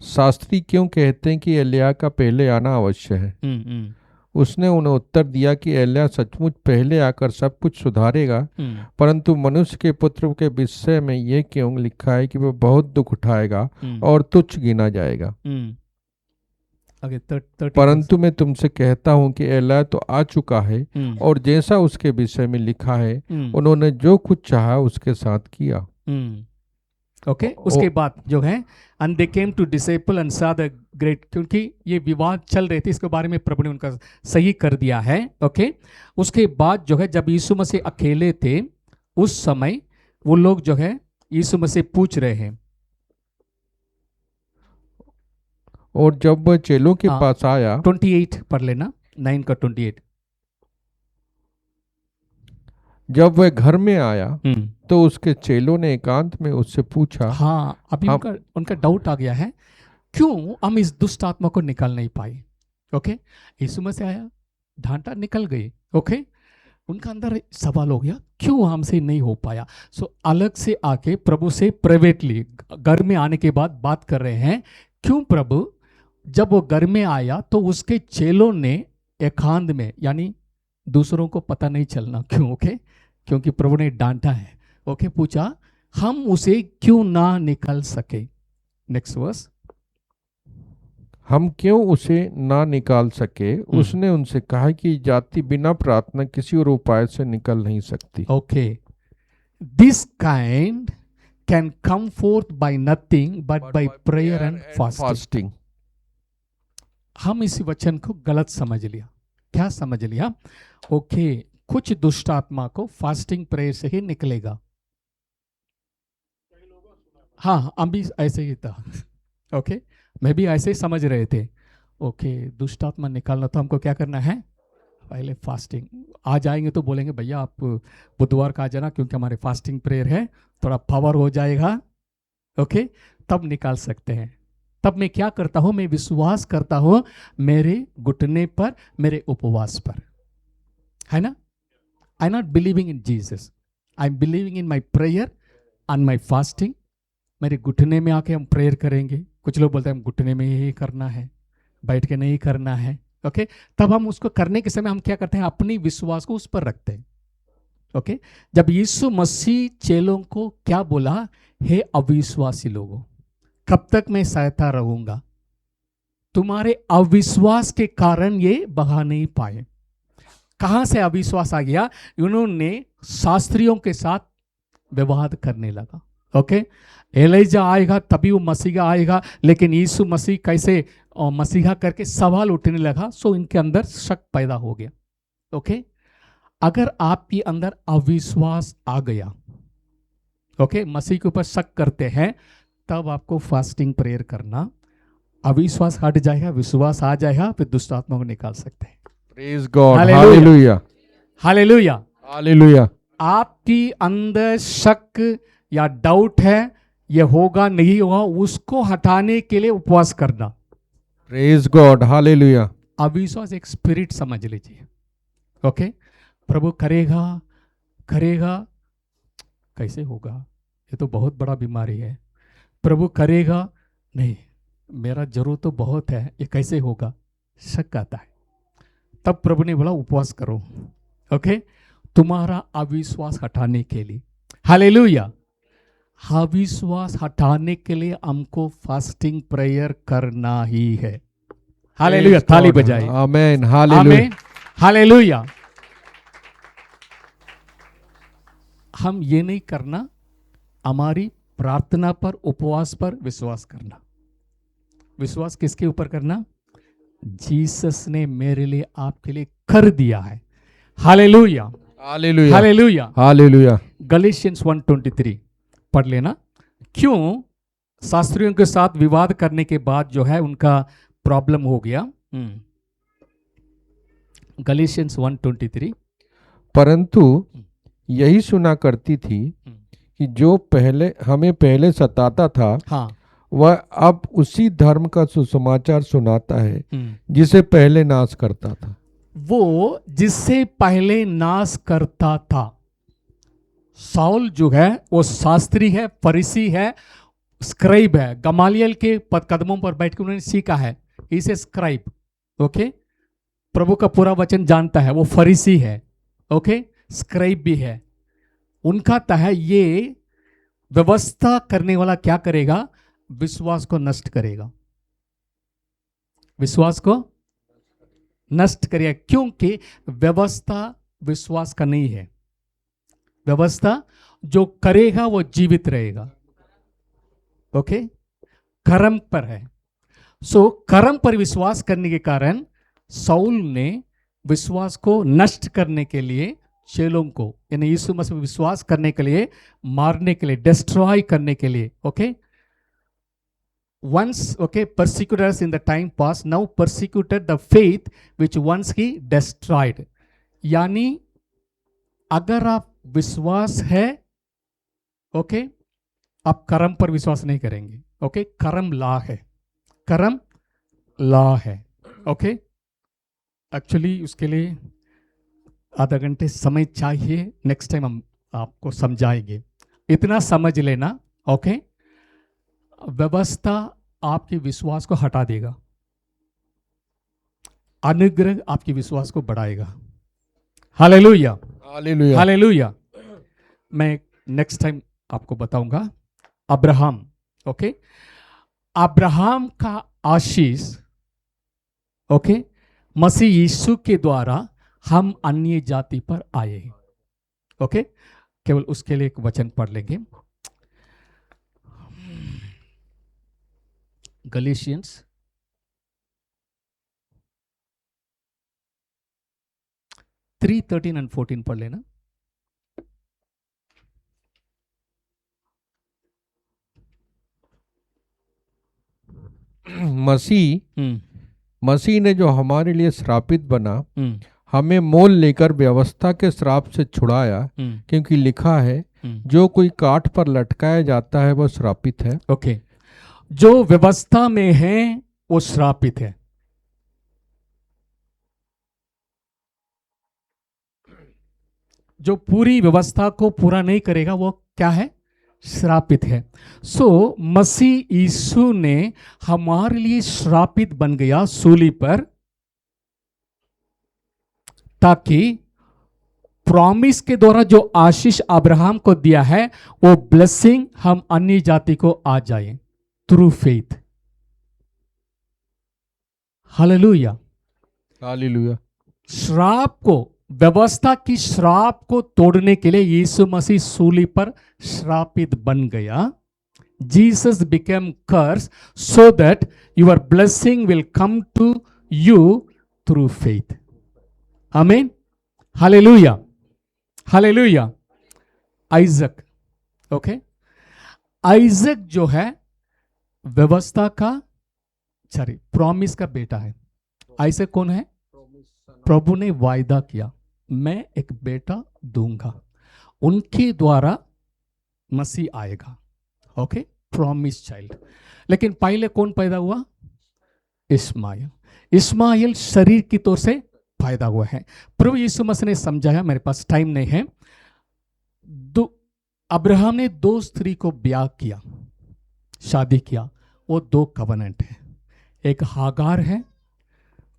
शास्त्री क्यों कहते हैं कि एलिय्याह का पहले आना अवश्य है? उसने उन्हें उत्तर दिया कि एलिय्याह सचमुच पहले आकर सब कुछ सुधारेगा, परंतु मनुष्य के पुत्र के विषय में ये क्यों लिखा है कि वह बहुत दुख उठाएगा और तुच्छ गिना जाएगा। परंतु मैं तुमसे कहता हूँ कि एलिय्याह तो आ चुका है, और जैसा उसके विषय में लिखा है उन्होंने जो कुछ चाहा उसके साथ किया।
ओके, उसके बाद जो है and they came to disciples and saw the great, क्योंकि ये विवाद चल रहे थे, इसके बारे में प्रभु ने उनका सही कर दिया है। ओके, उसके बाद जो है जब यीशु मसीह अकेले थे उस समय वो लोग जो है यीशु मसीह पूछ रहे हैं,
और जब वह चेलों के पास आया,
28 पढ़ लेना, 9 का 28।
जब वह घर में आया तो उसके चेलों ने एकांत में उससे पूछा।
हाँ, अभी उनका डाउट आ गया है, क्यों हम इस दुष्ट आत्मा को निकाल नहीं पाए। ओके, यीशु मसीह आया, ढांटा, निकल गई। ओके, उनका अंदर सवाल हो गया, क्यों हमसे नहीं हो पाया। सो अलग से आके प्रभु से प्राइवेटली घर में आने के बाद बात कर रहे हैं, क्यों प्रभु, जब वो घर में आया तो उसके चेलों ने एकांत में, यानी दूसरों को पता नहीं चलना, क्यों। ओके, क्योंकि प्रभु ने डांटा है। ओके, पूछा हम उसे क्यों ना निकाल सके। नेक्स्ट वर्स,
हम क्यों उसे ना निकाल सके। उसने उनसे कहा कि जाति बिना प्रार्थना किसी और उपाय से निकल नहीं सकती।
Okay, this kind can come forth by nothing but by prayer and fasting. हम इस वचन को गलत समझ लिया। क्या समझ लिया? ओके, कुछ दुष्ट आत्मा को फास्टिंग प्रेयर से ही निकलेगा। हाँ, हम भी ऐसे ही था। ओके, मैं भी ऐसे ही समझ रहे थे। ओके, दुष्ट आत्मा निकालना तो हमको क्या करना है, पहले फास्टिंग। आ जाएंगे तो बोलेंगे भैया आप बुधवार का आ जाना, क्योंकि हमारे फास्टिंग प्रेयर है, थोड़ा पावर हो जाएगा। ओके, तब निकाल सकते हैं। तब मैं क्या करता हूं, मैं विश्वास करता हूं मेरे घुटने पर, मेरे उपवास पर, है ना। I not believing in Jesus, I am believing in my prayer and my fasting. मेरे घुटने में आके हम प्रेयर करेंगे। कुछ लोग बोलते हैं हम घुटने में ही करना है, बैठ के नहीं करना है। ओके, तब हम उसको करने के समय हम क्या करते हैं, अपनी विश्वास को उस पर रखते हैं। ओके, जब यीशु मसीह चेलों को क्या बोला, हे अविश्वासी लोगों, कब तक मैं सहता रहूंगा। तुम्हारे अविश्वास के कारण ये बहा नहीं पाए। कहां से अविश्वास आ गया, उन्होंने शास्त्रियों के साथ विवाद करने लगा। ओके, एलिजा आएगा तभी वो मसीहा आएगा, लेकिन यीशु मसीह कैसे मसीहा करके सवाल उठने लगा। सो इनके अंदर शक पैदा हो गया। ओके, अगर आपके अंदर अविश्वास आ गया, ओके, मसीह के ऊपर शक करते हैं, तब आपको फास्टिंग प्रेयर करना, अविश्वास हट जाएगा, विश्वास आ जाएगा, फिर दुष्ट आत्मा को निकाल सकते हैं।
Praise God, hallelujah,
hallelujah,
hallelujah.
आपकी अंदर शक या डाउट है, ये होगा नहीं होगा, उसको हटाने के लिए उपवास करना।
Praise God, hallelujah.
अविश्वास एक स्पिरिट समझ लीजिए। ओके, प्रभु करेगा करेगा, कैसे होगा, ये तो बहुत बड़ा बीमारी है। प्रभु करेगा नहीं, मेरा जरूरत तो बहुत है, ये कैसे होगा, शक आता है। तब प्रभु ने बोला उपवास करो। ओके, तुम्हारा अविश्वास हटाने के लिए। हालेलुया, अविश्वास हटाने के लिए हमको फास्टिंग प्रेयर करना ही है। हालेलुया, ताली बजाइए।
आमीन, हालेलुया,
हालेलुया। हम ये नहीं करना, हमारी प्रार्थना पर, उपवास पर विश्वास करना। विश्वास किसके ऊपर करना, जीसस ने मेरे लिए आपके लिए कर दिया है। हालेलुया,
हालेलुया,
हालेलुया,
हालेलुया।
गैलेशियंस 1:23 पढ़ लेना। क्यों शास्त्रियों के साथ विवाद करने के बाद जो है उनका प्रॉब्लम हो गया। गैलेशियंस 1:23।
परंतु यही सुना करती थी कि जो हमें पहले सताता था,
हाँ,
वह अब उसी धर्म का सुसमाचार सुनाता है जिसे पहले नाश करता था।
वो जिससे पहले नाश करता था। साउल जो है वो शास्त्री है, फरीसी है, स्क्राइब है। गमालियल के कदमों पर बैठ के उन्होंने सीखा है। इसे स्क्राइब, ओके, प्रभु का पूरा वचन जानता है, वो फरीसी है, ओके, स्क्राइब भी है। उनका तह ये व्यवस्था करने वाला क्या करेगा? विश्वास को नष्ट करेगा, विश्वास को नष्ट करेगा, क्योंकि व्यवस्था विश्वास का नहीं है। व्यवस्था जो करेगा वो जीवित रहेगा, ओके, कर्म पर है। सो कर्म पर विश्वास करने के कारण साउल ने विश्वास को नष्ट करने के लिए चेलों को, यानी यीशु मसीह में विश्वास करने के लिए, मारने के लिए, डिस्ट्रॉय करने के लिए, okay, once, okay, persecuted us in the time past, now persecuted the faith which once he destroyed. यानी अगर आप विश्वास है, ओके, आप कर्म पर विश्वास नहीं करेंगे, ओके, कर्म ला है, कर्म ला है, ओके। एक्चुअली उसके लिए आधा घंटे समय चाहिए, नेक्स्ट टाइम हम आपको समझाएंगे। इतना समझ लेना, ओके, व्यवस्था आपके विश्वास को हटा देगा, अनुग्रह आपके विश्वास को बढ़ाएगा। Hallelujah,
hallelujah,
hallelujah. मैं नेक्स्ट टाइम आपको बताऊंगा। अब्राहम, ओके, अब्राहम का आशीष, ओके, मसीह यीशु के द्वारा हम अन्य जाति पर आए, ओके। केवल उसके लिए एक वचन पढ़ लेंगे, गलेशियंस 3:13 और 14 पढ़ लेना।
मसीह ने जो हमारे लिए श्रापित बना, हमें मोल लेकर व्यवस्था के श्राप से छुड़ाया, क्योंकि लिखा है, जो कोई काठ पर लटकाया जाता है वह श्रापित है।
ओके, जो व्यवस्था में है वो श्रापित है। जो पूरी व्यवस्था को पूरा नहीं करेगा वो क्या है? श्रापित है। सो मसीह यीशु ने हमारे लिए श्रापित बन गया सूली पर, ताकि प्रॉमिस के द्वारा जो आशीष अब्राहम को दिया है वो ब्लेसिंग हम अन्य जाति को आ जाए थ्रू फेथ। Hallelujah,
hallelujah.
श्राप को, व्यवस्था की श्राप को तोड़ने के लिए यीशु मसीह सूली पर श्रापित बन गया। Jesus became curse so that your blessing will come to you through faith. आमीन, हालेलुया, हालेलुया। आइजक, ओके, आइजक जो है व्यवस्था का, सॉरी, प्रॉमिस का बेटा है। आइजक कौन है? प्रभु ने वायदा किया, मैं एक बेटा दूंगा, उनके द्वारा मसीह आएगा, ओके, प्रॉमिस चाइल्ड। लेकिन पहले कौन पैदा हुआ? इस्माइल। इस्माइल शरीर की तौर से पैदा हुआ है। प्रभु यीशु मसीह ने समझाया, मेरे पास टाइम नहीं है, अब्राहम ने 2 स्त्री को ब्याह किया, शादी किया, वो 2 कवनेंट है। एक हागार है,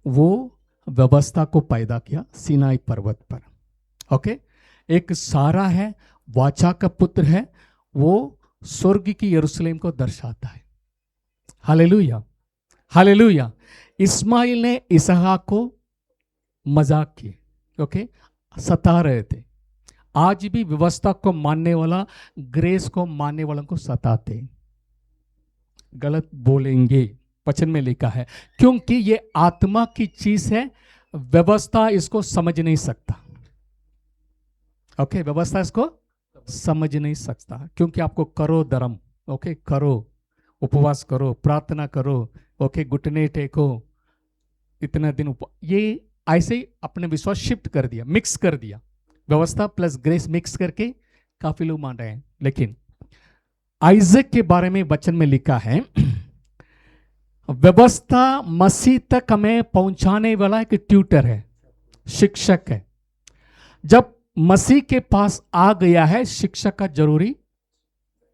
वो व्यवस्था को पैदा किया सीनाई पर्वत पर, ओके। एक सारा है, वाचा का पुत्र है, वो स्वर्ग की यरूशलेम को दर्शाता है। हालेलुया, हालेलुया। इस्माइल ने इसहाक को मजाक किए, ओके, सता रहे थे। आज भी व्यवस्था को मानने वाला ग्रेस को मानने वालों को सताते, गलत बोलेंगे, वचन में लिखा है, क्योंकि ये आत्मा की चीज है, व्यवस्था इसको समझ नहीं सकता, ओके, व्यवस्था इसको समझ नहीं सकता, क्योंकि आपको करो धर्म, ओके, करो, उपवास करो, प्रार्थना करो, ओके, घुटने टेको, इतना दिन ये ऐसे ही अपने विश्वास शिफ्ट कर दिया, मिक्स कर दिया, व्यवस्था प्लस ग्रेस मिक्स करके काफी लोग मान रहे हैं। लेकिन आइजक के बारे में वचन में लिखा है, व्यवस्था मसीह तक हमें पहुंचाने वाला एक ट्यूटर है, शिक्षक है। जब मसीह के पास आ गया है, शिक्षक का जरूरी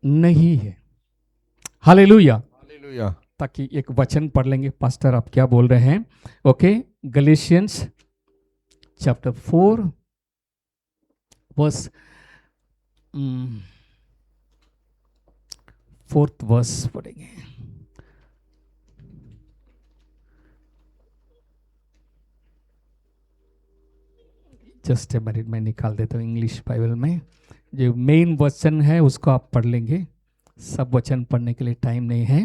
नहीं है। हालेलुया।
हालेलुया।
ताकि एक वचन पढ़ लेंगे। पास्टर आप क्या बोल रहे हैं? Okay, Galatians chapter 4 verse 4th verse पढ़ेंगे। जस्ट ए मिनट, मैं निकाल देता हूँ इंग्लिश बाइबल में। जो मेन वचन है उसको आप पढ़ लेंगे, सब वचन पढ़ने के लिए टाइम नहीं है।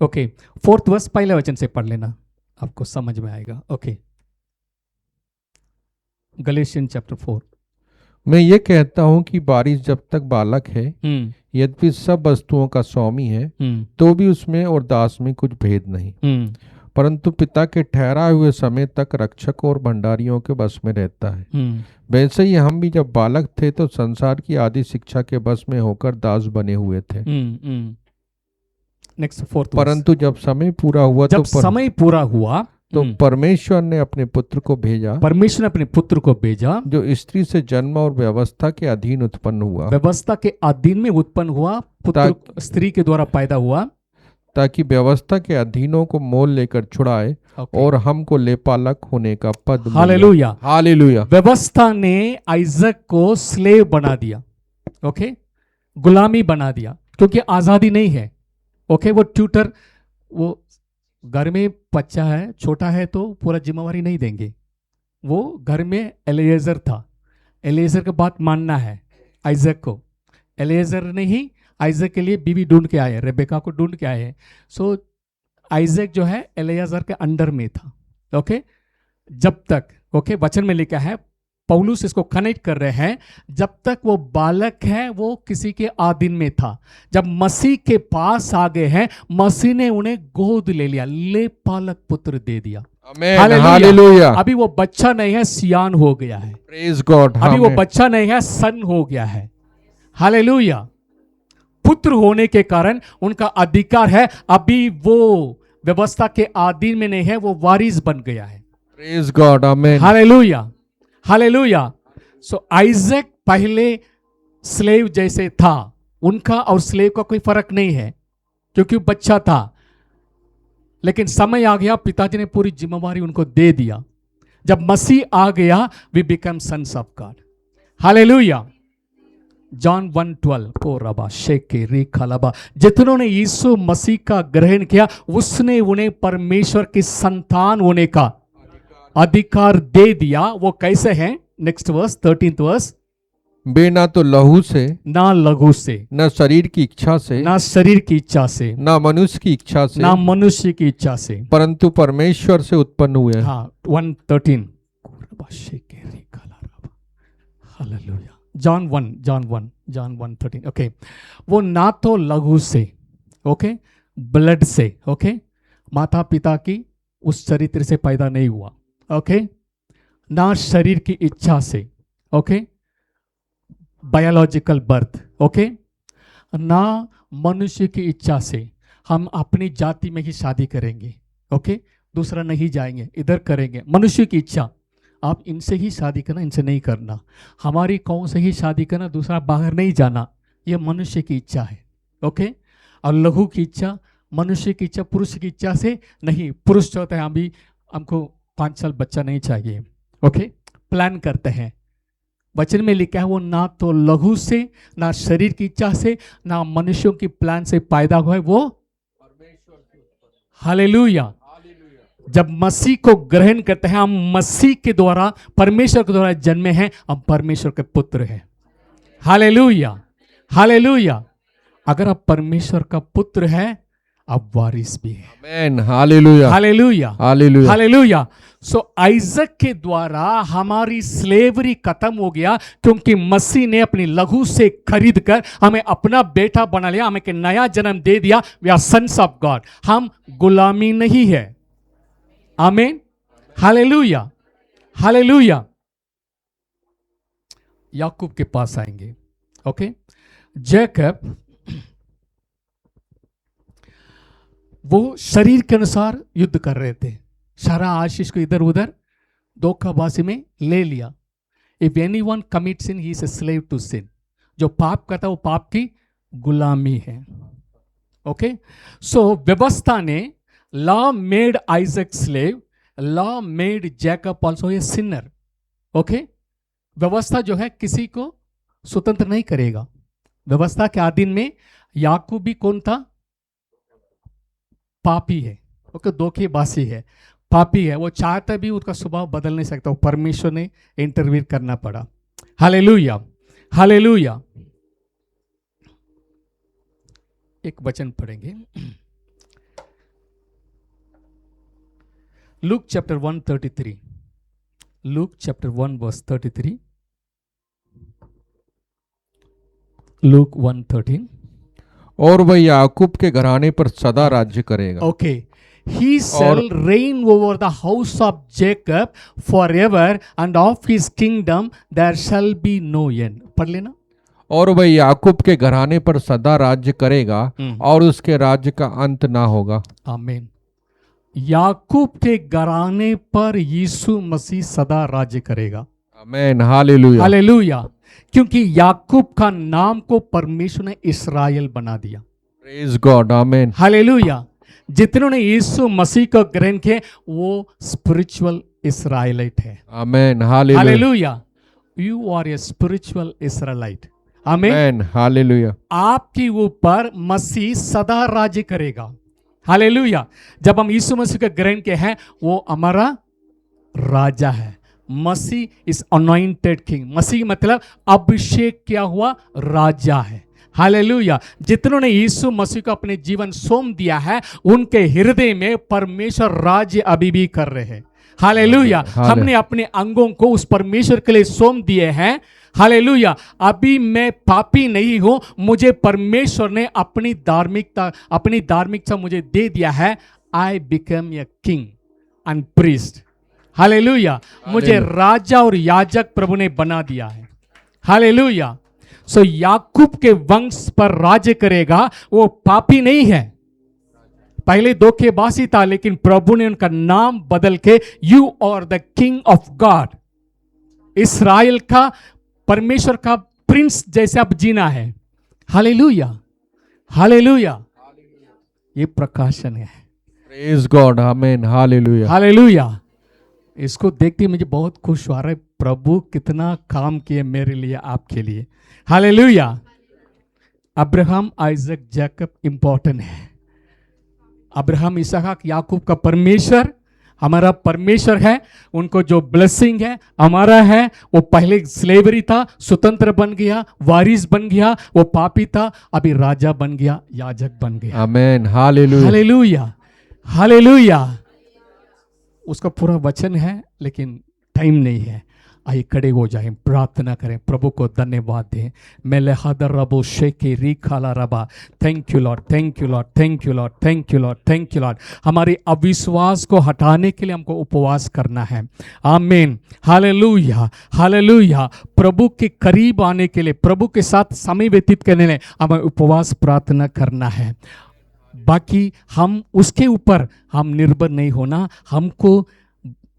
ओके, 4th वर्स पहले वचन से पढ़ लेना, आपको समझ में आएगा। Okay, Galatian chapter 4।
मैं ये कहता हूँ कि बारिश जब तक बालक है, यद्यपि सब वस्तुओं का स्वामी है, तो भी उसमें और दास में कुछ भेद नहीं, परंतु पिता के ठहराए हुए समय तक रक्षक और भंडारियों के बस में रहता है। वैसे ही हम भी जब बालक थे तो संसार की आदि शिक्षा के बस में होकर दास बने हुए थे।
नेक्स्ट 4th,
परंतु जब समय पूरा हुआ
समय पूरा हुआ
तो परमेश्वर ने अपने पुत्र को भेजा,
परमेश्वर ने अपने पुत्र को भेजा,
जो स्त्री से जन्म और व्यवस्था के अधीन उत्पन्न हुआ,
व्यवस्था के अधीन में उत्पन्न हुआ, पुत्र स्त्री के द्वारा पैदा हुआ,
ताकि व्यवस्था के अधीनों को मोल लेकर छुड़ाए और हमको लेपालक होने का पद।
Hallelujah,
hallelujah.
व्यवस्था ने आइजक को स्लेव बना दिया, ओके, गुलामी बना दिया, क्योंकि आजादी नहीं है। ओके, वो ट्यूटर, वो घर में बच्चा है, छोटा है तो पूरा जिम्मेवारी नहीं देंगे। वो घर में एलिएजर था, एलिएजर की बात मानना है आइजक को। एलिएजर ने ही आइजक के लिए बीवी ढूंढ के आए, रेबेका को ढूंढ के आए। सो आइजक जो है एलिएजर के अंडर में था। ओके, जब तक, ओके, वचन में लिखा है, पौलुस इसको कनेक्ट कर रहे हैं, जब तक वो बालक है वो किसी के अधीन में था। जब मसीह के पास आ गए हैं, मसीह ने उन्हें गोद ले लिया, ले पालक पुत्र दे दिया।
हालेलुया।
अभी वो बच्चा नहीं है, सियान हो गया है।
Praise God.
अभी वो बच्चा नहीं है, सन हो गया है। हालेलुया। पुत्र होने के कारण उनका अधिकार है। अभी वो व्यवस्था के अधीन में नहीं है, वो वारिस बन गया है।
प्रेज गॉड, आमीन।
हालेलुया, हालेलुया। सो आइजक पहले स्लेव जैसे था, उनका और स्लेव का कोई फर्क नहीं है, क्योंकि बच्चा था। लेकिन समय आ गया, पिताजी ने पूरी जिम्मेवारी उनको दे दिया। जब मसीह आ गया, we become sons of God. Hallelujah. John 1:12 को रबा शेके रे खलाबा, जितनों ने यीशु मसीह का ग्रहण किया, उसने उन्हें परमेश्वर की संतान होने का अधिकार दे दिया। वो कैसे हैं? Next verse, 13th verse.
वे ना तो लहू से,
ना लघु से,
ना शरीर की इच्छा से,
ना शरीर की इच्छा से,
ना मनुष्य की इच्छा से,
ना मनुष्य की इच्छा से,
परंतु परमेश्वर से उत्पन्न हुए।
हाँ, 1:13। हालेलुया। जॉन 1:13। ओके, वो ना तो लघु से, ओके, ब्लड से, ओके, माता पिता की उस चरित्र से पैदा नहीं हुआ, ओके, ना शरीर की इच्छा से, ओके, बायोलॉजिकल बर्थ, ओके, ना मनुष्य की इच्छा से। हम अपनी जाति में ही शादी करेंगे, ओके, दूसरा नहीं जाएंगे, इधर करेंगे। मनुष्य की इच्छा, आप इनसे ही शादी करना, इनसे नहीं करना। हमारी कौन से ही शादी करना, दूसरा बाहर नहीं जाना, ये मनुष्य की इच्छा है, ओके। और लघु की इच्छा, मनुष्य की इच्छा, पुरुष की इच्छा से नहीं। पुरुष जो होता है, अभी हमको 5 साल बच्चा नहीं चाहिए, ओके, प्लान करते हैं। वचन में लिखा है, वो ना तो लघु से, ना शरीर की इच्छा से, ना मनुष्यों की प्लान से पैदा हुआ है, वो हालेलुया। जब मसीह को ग्रहण करते हैं, हम मसीह के द्वारा, परमेश्वर के द्वारा जन्मे हैं, हम परमेश्वर के पुत्र हैं। हालेलुया, हालेलुया। अगर आप परमेश्वर का पुत्र हैं, आप वारिस भी हैं।
आमीन। हालेलुया,
हालेलुया,
हालेलुया,
हालेलुया। सो आइजक के द्वारा हमारी स्लेवरी खत्म हो गया, क्योंकि मसीह ने अपनी लघु से खरीद कर हमें अपना बेटा बना लिया, हमें एक नया जन्म दे दिया। We are sons of God. हम गुलामी नहीं है। आमीन, हालेलुया, हालेलुया। याकूब के पास आएंगे। ओके, जैकब वो शरीर के अनुसार युद्ध कर रहे थे, सारा आशीष को इधर उधर धोखाबाजी में ले लिया। If any one commit sin he is a slave to sin. जो पाप करता वो पाप की गुलामी है। ओके, सो व्यवस्था ने law made Isaac slave, law made Jacob also a sinner. Okay, व्यवस्था जो है किसी को स्वतंत्र नहीं करेगा। व्यवस्था के अधीन में याकूब भी कौन था? पापी है। ओके, धोखेबाजी है, पापी है। वो चाहता भी उसका स्वभाव बदल नहीं सकता, वो परमेश्वर ने इंटरवीन करना पड़ा। Hallelujah, hallelujah. एक वचन पढ़ेंगे, Luke chapter 133, Luke chapter 1 verse 33, Luke 1:13।
और वह याकूब के घराने पर सदा राज्य करेगा।
Okay, he shall reign over the house of Jacob forever, and of his kingdom there shall be no end। पढ़ लेना।
और वह याकूब के घराने पर सदा राज्य करेगा और उसके राज्य का अंत ना होगा।
आमीन। याकूब के घराने पर यीशु मसीह सदा राज्य करेगा।
आमीन, हालेलुया,
हालेलुया। क्योंकि याकूब का नाम को परमेश्वर ने इस्राएल बना दिया।
प्रेज गॉड, आमीन,
हालेलुया। जितनों ने यीशु मसीह को ग्रहण किया वो स्पिरिचुअल इस्राएलाइट है।
आमीन, हालेलुया,
हालेलुया। You are a spiritual Israelite. आमीन,
हालेलुया।
आपके ऊपर मसीह सदा राज्य करेगा। हालेलुया। जब हम यीशु मसीह का ग्रहण किए हैं वो हमारा राजा है। मसीह इज अनॉइंटेड किंग। मसीह मतलब अभिषेक किया हुआ राजा है। हालेलुया। जितनों ने यीशु मसीह को अपने जीवन सौंप दिया है उनके हृदय में परमेश्वर राज्य अभी भी कर रहे हैं। हालेलुया। हमने अपने अंगों को उस परमेश्वर के लिए सौंप दिए हैं। हालेलुया। अभी मैं पापी नहीं हूं, मुझे परमेश्वर ने अपनी धार्मिकता मुझे दे दिया है। I become a king and priest. Hallelujah. मुझे राजा और याजक प्रभु ने बना दिया है। हालेलुया। सो याकूब के वंश पर राज्य करेगा। वो पापी नहीं है, पहले धोखेबाजी था, लेकिन प्रभु ने उनका नाम बदल के you are the king of God, Israel का परमेश्वर का प्रिंस जैसे अब जीना है। हालेलुया, हालेलुया। ये प्रकाशन है।
प्रेज गॉड, आमीन, हालेलुया,
हालेलुया। इसको देखते मुझे बहुत खुश हो रहा है। प्रभु कितना काम किए मेरे लिए, आपके लिए। Hallelujah. Abraham, Isaac, Jacob important है। अब्राहम, इसहाक, याकूब का परमेश्वर हमारा परमेश्वर है। उनको जो ब्लेसिंग है हमारा है। वो पहले स्लेवरी था, स्वतंत्र बन गया, वारिस बन गया। वो पापी था, अभी राजा बन गया, याजक बन गया।
आमीन, हालेलुया,
हालेलुया, हालेलुया। उसका पूरा वचन है लेकिन टाइम नहीं है। आइए खड़े हो जाएं, प्रार्थना करें, प्रभु को धन्यवाद दें। मेले हदर रबो शेके री खाला रबा। Thank you Lord, thank you Lord, thank you Lord, thank you Lord, thank you Lord. हमारे अविश्वास को हटाने के लिए हमको उपवास करना है। आमीन, हालेलुया, हालेलुया। प्रभु के करीब आने के लिए, प्रभु के साथ समय व्यतीत करने के लिए हमें उपवास प्रार्थना करना है। बाकी हम उसके ऊपर हम निर्भर नहीं होना, हमको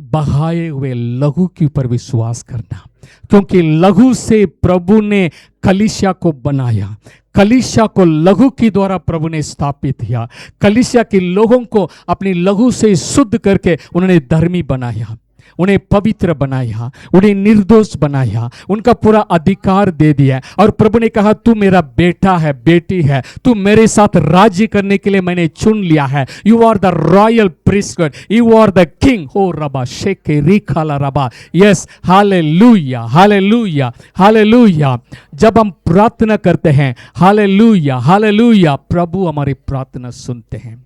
बहाए हुए लहू के ऊपर विश्वास करना, क्योंकि लहू से प्रभु ने कलीसिया को बनाया। कलीसिया को लहू के द्वारा प्रभु ने स्थापित किया। कलीसिया के लोगों को अपनी लहू से शुद्ध करके उन्होंने धर्मी बनाया, उन्हें पवित्र बनाया, उन्हें निर्दोष बनाया, उनका पूरा अधिकार दे दिया। और प्रभु ने कहा तू मेरा बेटा है, बेटी है, तू मेरे साथ राज्य करने के लिए मैंने चुन लिया है। You are the royal priesthood, you are the king. हो रबा शेके रिखाला रबा। Yes, hallelujah, hallelujah, hallelujah. जब हम प्रार्थना करते हैं, हालेलुया, हालेलुया, प्रभु हमारी प्रार्थना सुनते हैं।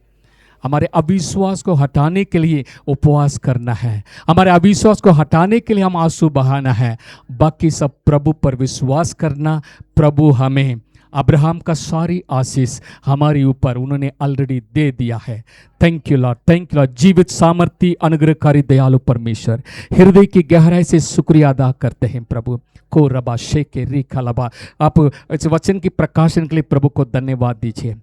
हमारे अविश्वास को हटाने के लिए उपवास करना है, हमारे अविश्वास को हटाने के लिए हम आंसू बहाना है। बाकी सब प्रभु पर विश्वास करना। प्रभु हमें अब्राहम का सारी आशीष हमारे ऊपर उन्होंने ऑलरेडी दे दिया है। Thank you Lord, thank you Lord. जीवित सामर्थ्य अनुग्रहकारी दयालु परमेश्वर, हृदय की गहराई से शुक्रिया अदा करते हैं प्रभु। को रबा शेके री खलबा, आप इस वचन की प्रकाशन के लिए प्रभु को धन्यवाद दीजिए।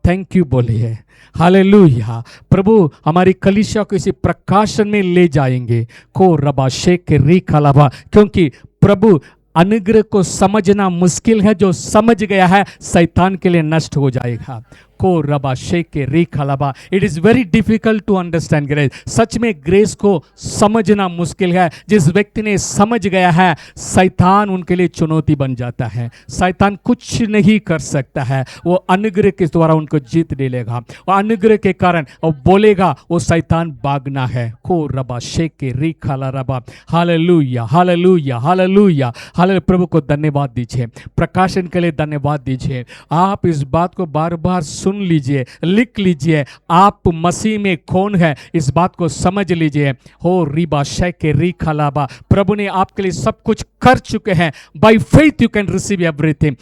थैंक यू बोलिए, हालेलुया। प्रभु हमारी कलीसिया को इसी प्रकाशन में ले जाएंगे। को रबा शेके री खलबा, क्योंकि प्रभु अनुग्रह को समझना मुश्किल है, जो समझ गया है शैतान के लिए नष्ट हो जाएगा। को रबा शेके री खलबा, it is very difficult to understand grace. सच में ग्रेस को समझना मुश्किल है। जिस व्यक्ति ने समझ गया है, शैतान उनके लिए चुनौती बन जाता है। शैतान कुछ नहीं कर सकता है, वो अनुग्रह के द्वारा उनको जीत ले लेगा। और अनुग्रह के कारण वो बोलेगा, वो शैतान भागना है। को रबा शेके री खला रबा, हालेलुया हालेलुया हालेलुया हालेलुया। प्रभु को धन्यवाद दीजिए, प्रकाशन के लिए धन्यवाद दीजिए। आप इस बात को बार बार सुन लीजिए, लिख लीजिए। आप मसीह में कौन है इस बात को समझ लीजिए। हो रिबा शेके री खलाबा, प्रभु ने आपके लिए सब कुछ कर चुके हैं। By faith you can receive everything.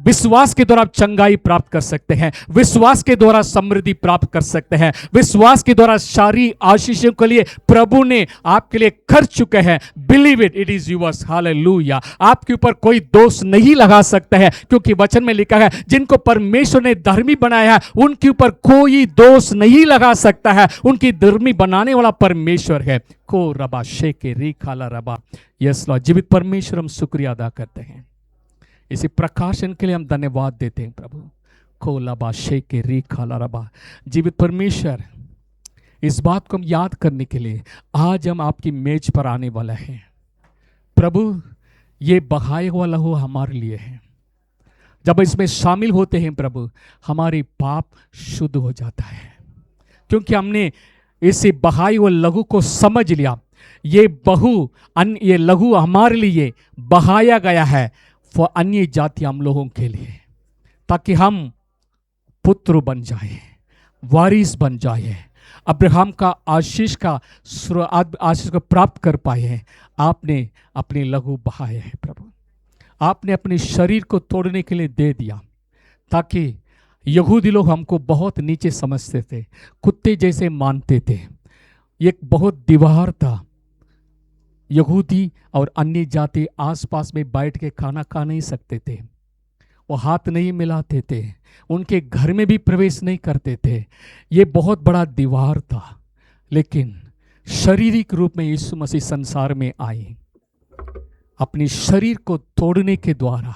विश्वास के द्वारा आप चंगाई प्राप्त कर सकते हैं, विश्वास के द्वारा समृद्धि प्राप्त कर सकते हैं, विश्वास के द्वारा सारी आशीषों के लिए प्रभु ने आपके लिए कर चुके हैं। Believe it, it is yours. Hallelujah. आपके ऊपर कोई दोष नहीं लगा सकता है, क्योंकि वचन में लिखा है जिनको परमेश्वर ने धर्मी बनाया है उनके ऊपर कोई दोष नहीं लगा सकता है। उनकी धर्मी बनाने वाला परमेश्वर है। को रबा शेके री खाला रबा। यस लॉर्ड, जीवित परमेश्वर हम शुक्रिया अदा करते हैं। इसी प्रकाशन के लिए हम धन्यवाद देते हैं प्रभु। को लबा शेके री खाला रबा। जीवित परमेश्वर, इस बात को हम याद करने के लिए आज हम आपकी मेज पर आने वाला हैं प्रभु। ये बहाया हुआ लहू हमारे लिए है। जब इसमें शामिल होते हैं प्रभु, हमारे पाप शुद्ध हो जाता है, क्योंकि हमने इसे बहाए हुए लहू को समझ लिया। ये लहू हमारे लिए बहाया गया है वो अन्य जाति हम लोगों के लिए, ताकि हम पुत्र बन जाए, वारिस बन जाए, अब्राहम का आशीष को प्राप्त कर पाए हैं। आपने अपने लहू बहाए हैं प्रभु। आपने अपने शरीर को तोड़ने के लिए दे दिया, ताकि यहूदी लोग हमको बहुत नीचे समझते थे, कुत्ते जैसे मानते थे। एक बहुत दीवार था, यहूदी और अन्य जाति आसपास में बैठ के खाना खा नहीं सकते थे, वो हाथ नहीं मिलाते थे, उनके घर में भी प्रवेश नहीं करते थे। ये बहुत बड़ा दीवार था। लेकिन शारीरिक रूप में यीशु मसीह संसार में आए, अपने शरीर को तोड़ने के द्वारा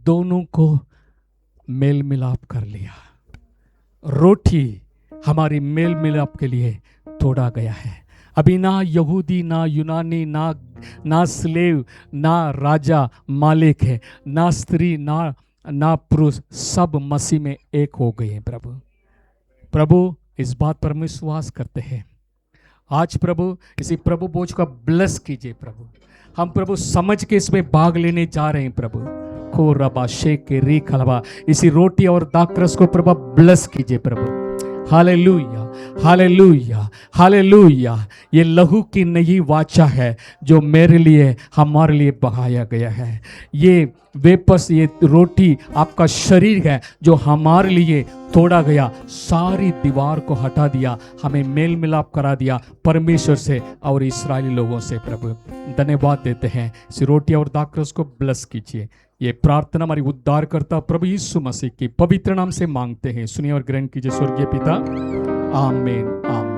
दोनों को मेल मिलाप कर लिया। रोटी हमारे मेल मिलाप के लिए तोड़ा गया है। अभी ना यहूदी, ना यूनानी, ना स्लेव, ना राजा मालिक है, ना स्त्री, ना पुरुष, सब मसीह में एक हो गए हैं प्रभु इस बात पर हम विश्वास करते हैं। आज प्रभु इसी प्रभु बोझ का ब्लेस कीजिए प्रभु। हम प्रभु समझ के इसमें भाग लेने जा रहे हैं प्रभु। को रबा शेके री खलबा, इसी रोटी और दाखरस को प्रभु ब्लेस कीजिए प्रभु। हालेलुया हालेलुया हालेलुया। ये लहू की नई वाचा है जो मेरे लिए, हमारे लिए बहाया गया है। ये वेपस, ये रोटी आपका शरीर है जो हमारे लिए तोड़ा गया, सारी दीवार को हटा दिया, हमें मेल मिलाप करा दिया परमेश्वर से और इस्राएली लोगों से। प्रभु धन्यवाद देते हैं। इस रोटी और दाखरस को ब्लेस कीजिए। ये प्रार्थना हमारी उद्धारकर्ता प्रभु यीशु मसीह के पवित्र नाम से मांगते हैं। सुनिए और ग्रहण कीजिए स्वर्गीय पिता। आमीन आमीन।